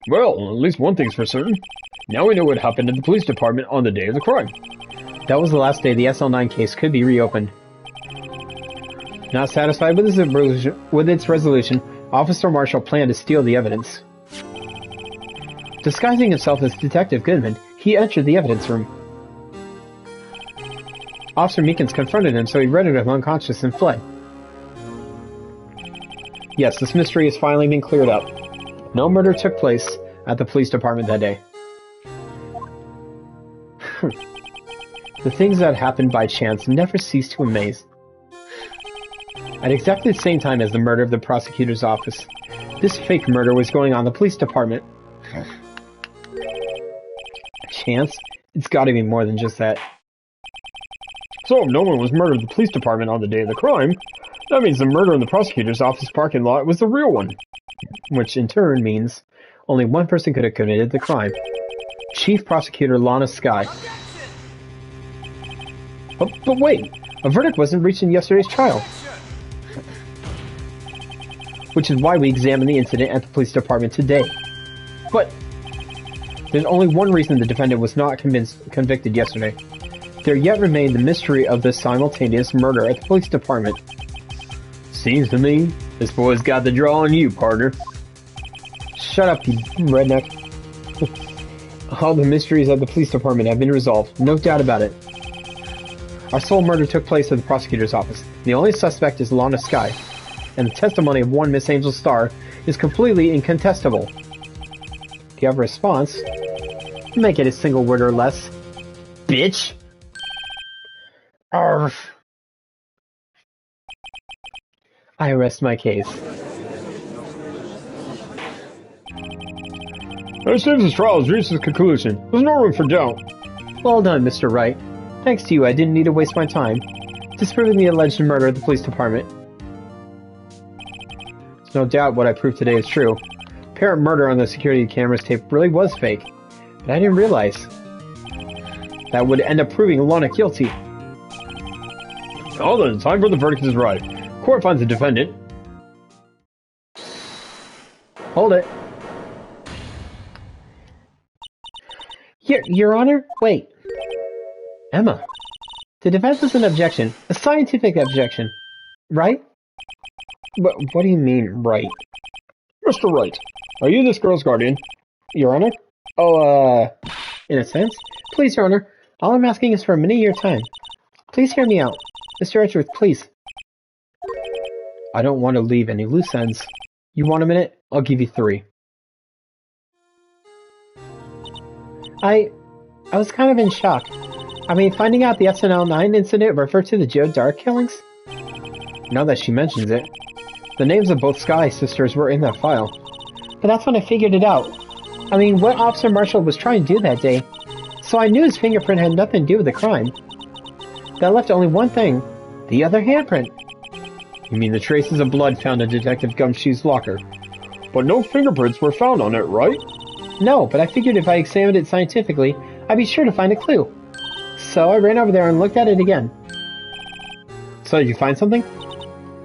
Well, at least one thing's for certain. Now we know what happened at the police department on the day of the crime. That was the last day the SL9 case could be reopened. Not satisfied with its resolution, Officer Marshall planned to steal the evidence. Disguising himself as Detective Goodman, he entered the evidence room. Officer Meekins confronted him, so he rendered him unconscious and fled. Yes, this mystery has finally been cleared up. No murder took place at the police department that day. The things that happened by chance never cease to amaze. At exactly the same time as the murder of the prosecutor's office, this fake murder was going on in the police department. Chance? It's gotta be more than just that. So if no one was murdered at the police department on the day of the crime, that means the murder in the prosecutor's office parking lot was the real one. Which in turn means only one person could have committed the crime. Chief Prosecutor Lana Skye. But wait, a verdict wasn't reached in yesterday's trial. Which is why we examined the incident at the police department today. But there's only one reason the defendant was not convicted yesterday. There yet remained the mystery of the simultaneous murder at the police department. Seems to me this boy's got the draw on you, partner. Shut up, you redneck. All the mysteries of the police department have been resolved, no doubt about it. Our sole murder took place at the prosecutor's office. The only suspect is Lana Skye, and the testimony of one Miss Angel Starr is completely incontestable. Do you have a response? Make it a single word or less. Bitch! Arrgh. I rest my case. As soon as this trial has reached its conclusion, there's no room for doubt. Well done, Mr. Wright. Thanks to you, I didn't need to waste my time disproving the alleged murder at the police department. There's no doubt what I proved today is true. Apparent murder on the security cameras tape really was fake, but I didn't realize that would end up proving Lana guilty. All then, time for the verdict is right. Court finds the defendant. Hold it. Your Honor? Wait. Emma. The defense is an objection. A scientific objection. Right? What do you mean, right? Mr. Wright, are you this girl's guardian? Your Honor? Oh, in a sense. Please, Your Honor. All I'm asking is for a minute of your time. Please hear me out. Mr. Edgeworth, please. I don't want to leave any loose ends. You want a minute? I'll give you 3. I was kind of in shock. I mean, finding out the SNL9 incident referred to the Joe Dark killings? Now that she mentions it, the names of both Skye sisters were in that file. But that's when I figured it out. I mean, what Officer Marshall was trying to do that day. So I knew his fingerprint had nothing to do with the crime. That left only one thing. The other handprint. You mean the traces of blood found in Detective Gumshoe's locker? But no fingerprints were found on it, right? No, but I figured if I examined it scientifically, I'd be sure to find a clue. So I ran over there and looked at it again. So did you find something?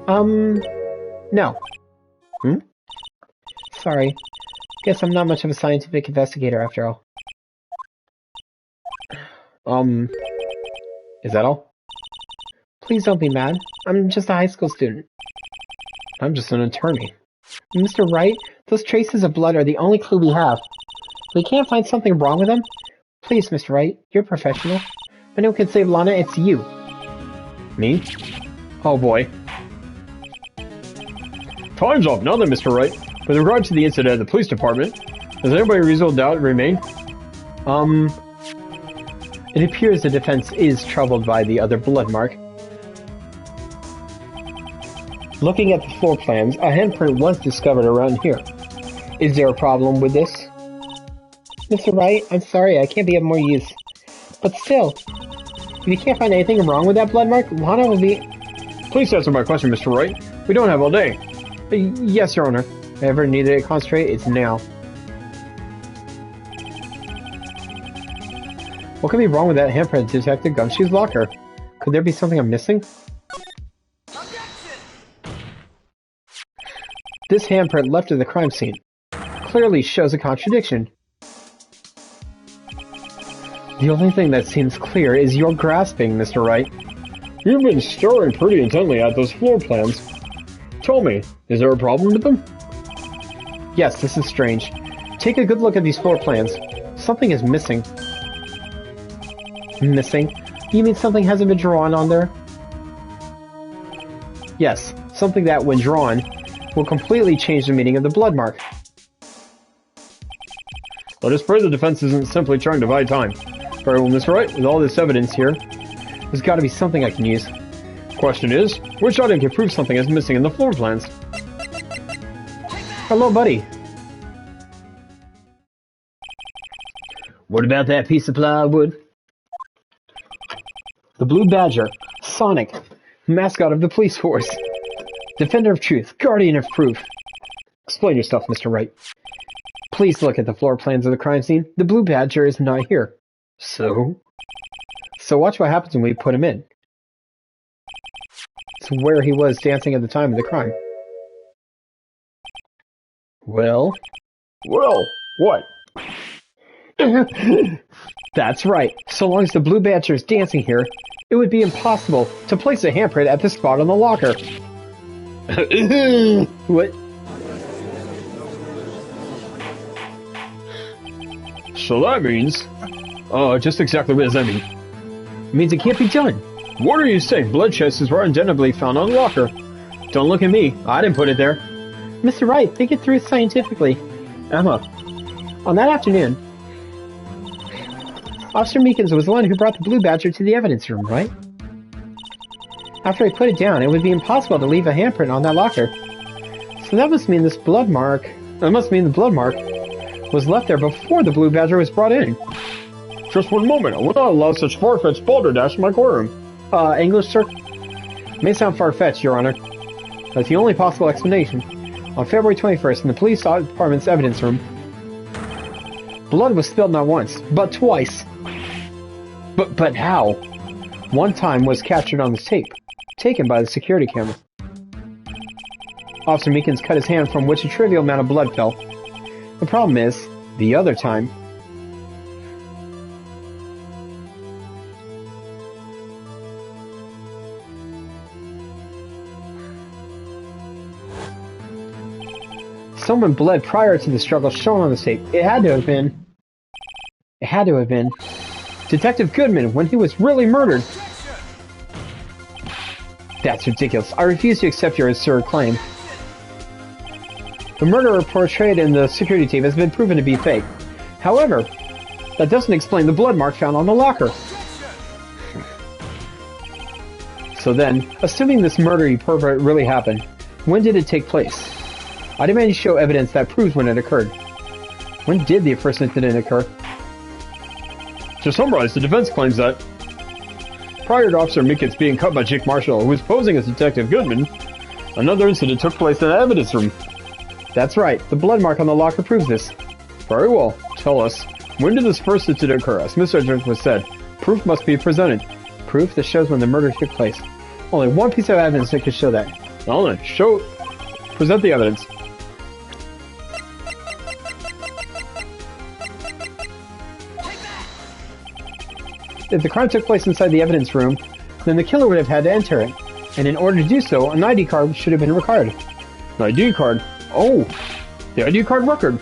No. Sorry. Guess I'm not much of a scientific investigator after all. Is that all? Please don't be mad. I'm just a high school student. I'm just an attorney. Mr. Wright, those traces of blood are the only clue we have. We can't find something wrong with them? Please, Mr. Wright, you're professional. If anyone can save Lana, it's you. Me? Oh boy. Time's up now then, Mr. Wright. With regard to the incident at the police department, does anybody reasonable doubt remain? It appears the defense is troubled by the other blood mark. Looking at the floor plans, a handprint was discovered around here. Is there a problem with this? Mr. Wright, I'm sorry, I can't be of more use. But still, if you can't find anything wrong with that blood mark, Lana will be... Please answer my question, Mr. Wright. We don't have all day. Yes, Your Honor. If I ever needed to concentrate, it's now. What could be wrong with that handprint Detective Gumshoe's locker? Could there be something I'm missing? This handprint left at the crime scene clearly shows a contradiction. The only thing that seems clear is your grasping, Mr. Wright. You've been staring pretty intently at those floor plans. Tell me, is there a problem with them? Yes, this is strange. Take a good look at these floor plans. Something is missing. Missing? You mean something hasn't been drawn on there? Yes, something that, when drawn, will completely change the meaning of the blood mark. Let us pray the defense isn't simply trying to buy time. Very well, Mr. Wright, with all this evidence here, there's got to be something I can use. Question is, which item can prove something is missing in the floor plans? Hello, buddy. What about that piece of plywood? The Blue Badger, Sonic, mascot of the police force. Defender of truth, guardian of proof. Explain yourself, Mr. Wright. Please look at the floor plans of the crime scene. The Blue Badger is not here. So? So watch what happens when we put him in. It's where he was dancing at the time of the crime. Well? Well, what? That's right. So long as the Blue Badger is dancing here, it would be impossible to place a handprint at this spot on the locker. What? So that means... just exactly what does that mean? It means it can't be done. What are you saying? Blood traces were undoubtedly found on the locker. Don't look at me. I didn't put it there. Mr. Wright, think it through scientifically. Emma. On that afternoon, Officer Meekins was the one who brought the Blue Badger to the evidence room, right? After I put it down, it would be impossible to leave a handprint on that locker. So that must mean this blood mark... That must mean the blood mark was left there before the Blue Badger was brought in. Just one moment. I would not allow such far-fetched balderdash in my courtroom. English, sir? May sound far-fetched, Your Honor. That's the only possible explanation. On February 21st, in the police department's evidence room, blood was spilled not once, but twice. But how? One time was captured on this tape, taken by the security camera. Officer Meekins cut his hand from which a trivial amount of blood fell. The problem is, the other time... Someone bled prior to the struggle shown on the tape. It had to have been Detective Goodman when he was really murdered. That's ridiculous. I refuse to accept your absurd claim. The murderer portrayed in the security tape has been proven to be fake. However, that doesn't explain the blood mark found on the locker. So then, assuming this murder pervert really happened, when did it take place? I demand you show evidence that proves when it occurred. When did the first incident occur? To summarize, the defense claims that prior to Officer Meekins being cut by Jake Marshall, who was posing as Detective Goodman, another incident took place in the evidence room. That's right. The blood mark on the locker proves this. Very well. Tell us, when did this first incident occur? As Mr. Edwards was said, proof must be presented. Proof that shows when the murder took place. Only one piece of evidence that could show that. Well then, present the evidence. If the crime took place inside the evidence room, then the killer would have had to enter it. And in order to do so, an ID card should have been required. An ID card? Oh, the ID card record.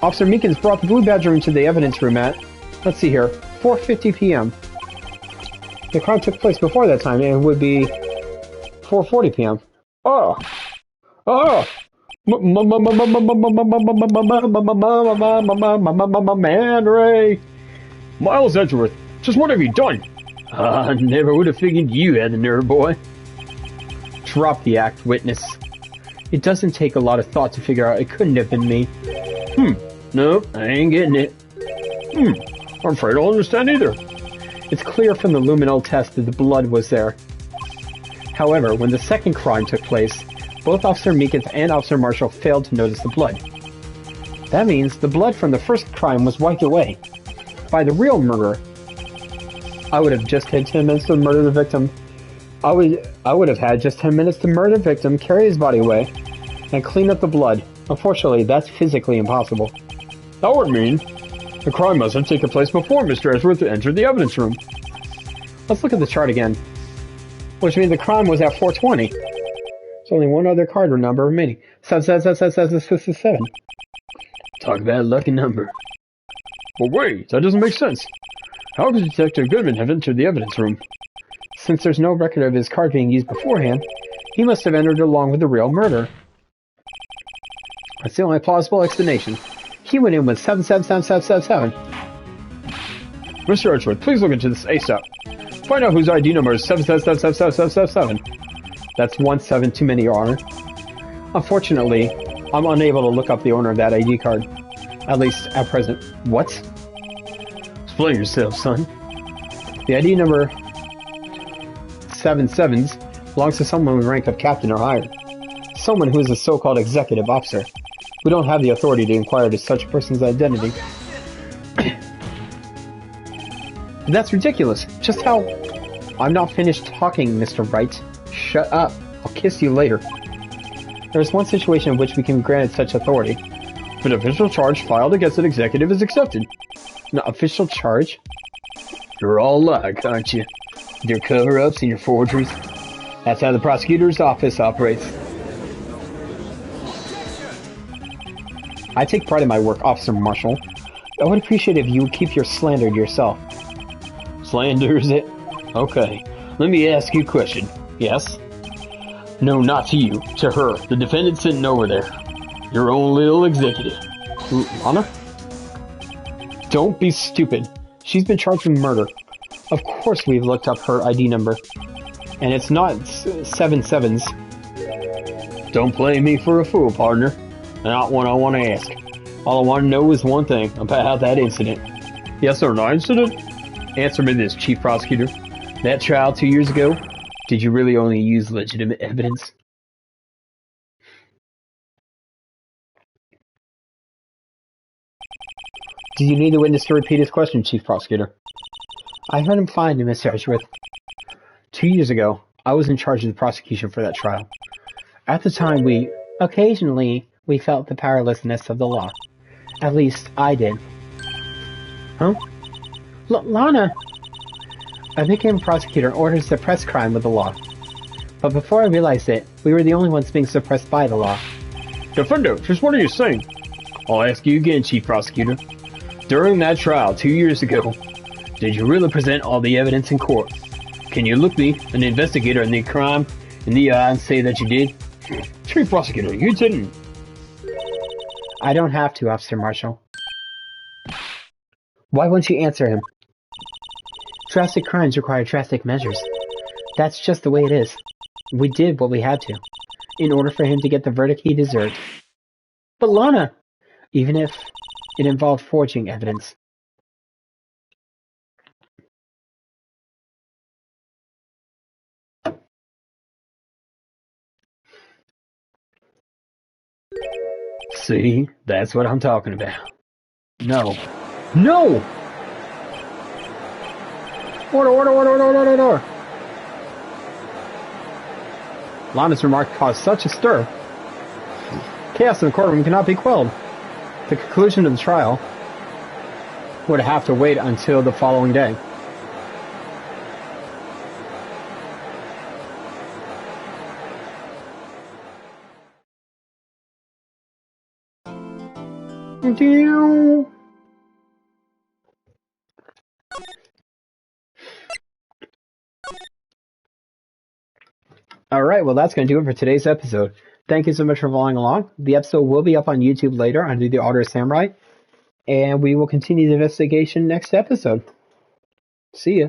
Officer Meekins brought the Blue Badger into the evidence room at, let's see here, 4:50 p.m. The crime took place before that time, and it would be 4:40 p.m. Man, Ray. Miles Edgeworth, just what have you done? I never would have figured you had the nerve, boy. Drop the act, witness. It doesn't take a lot of thought to figure out it couldn't have been me. Nope, I ain't getting it. I'm afraid I don't understand either. It's clear from the luminol test that the blood was there. However, when the second crime took place, both Officer Meekins and Officer Marshall failed to notice the blood. That means the blood from the first crime was wiped away. by the real murderer. I would have just had 10 minutes to murder the victim. I would have had just 10 minutes to murder the victim, carry his body away, and clean up the blood. Unfortunately, that's physically impossible. That would mean the crime must have taken place before Mr. Edgeworth entered the evidence room. Let's look at the chart again. Which means the crime was at 4:20. There's only one other card number remaining. 7. Talk about a lucky number. But wait, that doesn't make sense. How could Detective Goodman have entered the evidence room? Since there's no record of his card being used beforehand, he must have entered along with the real murderer. That's the only plausible explanation. He went in with 77777. Mr. Edgeworth, please look into this ASAP. Find out whose ID number is 7777777. That's 17 too many, Your Honor. Unfortunately, I'm unable to look up the owner of that ID card. At least at present. What? Explain yourself, son. The ID number 77s belongs to someone with rank of captain or higher. Someone who is a so-called executive officer. We don't have the authority to inquire into such a person's identity. That's ridiculous. Just how... I'm not finished talking, Mr. Wright. Shut up. I'll kiss you later. There's one situation in which we can grant such authority. If an official charge filed against an executive is accepted. An official charge? You're all alike, aren't you? Your cover-ups and your forgeries. That's how the prosecutor's office operates. I take pride in my work, Officer Marshall. I would appreciate if you would keep your slander to yourself. Slander, is it? Okay. Let me ask you a question. Yes? No, not to you. To her, the defendant sitting over there. Your own little executive. Lana? Don't be stupid. She's been charged with murder. Of course we've looked up her ID number. And it's not 77s. Don't play me for a fool, partner. Not one I want to ask. All I want to know is one thing about that incident. Yes or no incident? Answer me this, Chief Prosecutor. That trial 2 years ago, did you really only use legitimate evidence? Do you need the witness to repeat his question, Chief Prosecutor? I heard him fine, Mr. Edgeworth. 2 years ago, I was in charge of the prosecution for that trial. At the time, occasionally, we felt the powerlessness of the law. At least, I did. Huh? Lana! I became a prosecutor in order to suppress crime with the law. But before I realized it, we were the only ones being suppressed by the law. Defender, just what are you saying? I'll ask you again, Chief Prosecutor. During that trial 2 years ago, did you really present all the evidence in court? Can you look me, an investigator in the crime, in the eye and say that you did? Chief Prosecutor, you didn't. I don't have to, Officer Marshall. Why won't you answer him? Drastic crimes require drastic measures. That's just the way it is. We did what we had to, in order for him to get the verdict he deserved. But Lana! Even if it involved forging evidence. See, that's what I'm talking about. No. No! Order! Lana's remark caused such a stir. Chaos in the courtroom cannot be quelled. The conclusion of the trial would have to wait until the following day. Alright, well that's going to do it for today's episode. Thank you so much for following along. The episode will be up on YouTube later under the Order of Samurai. And we will continue the investigation next episode. See ya.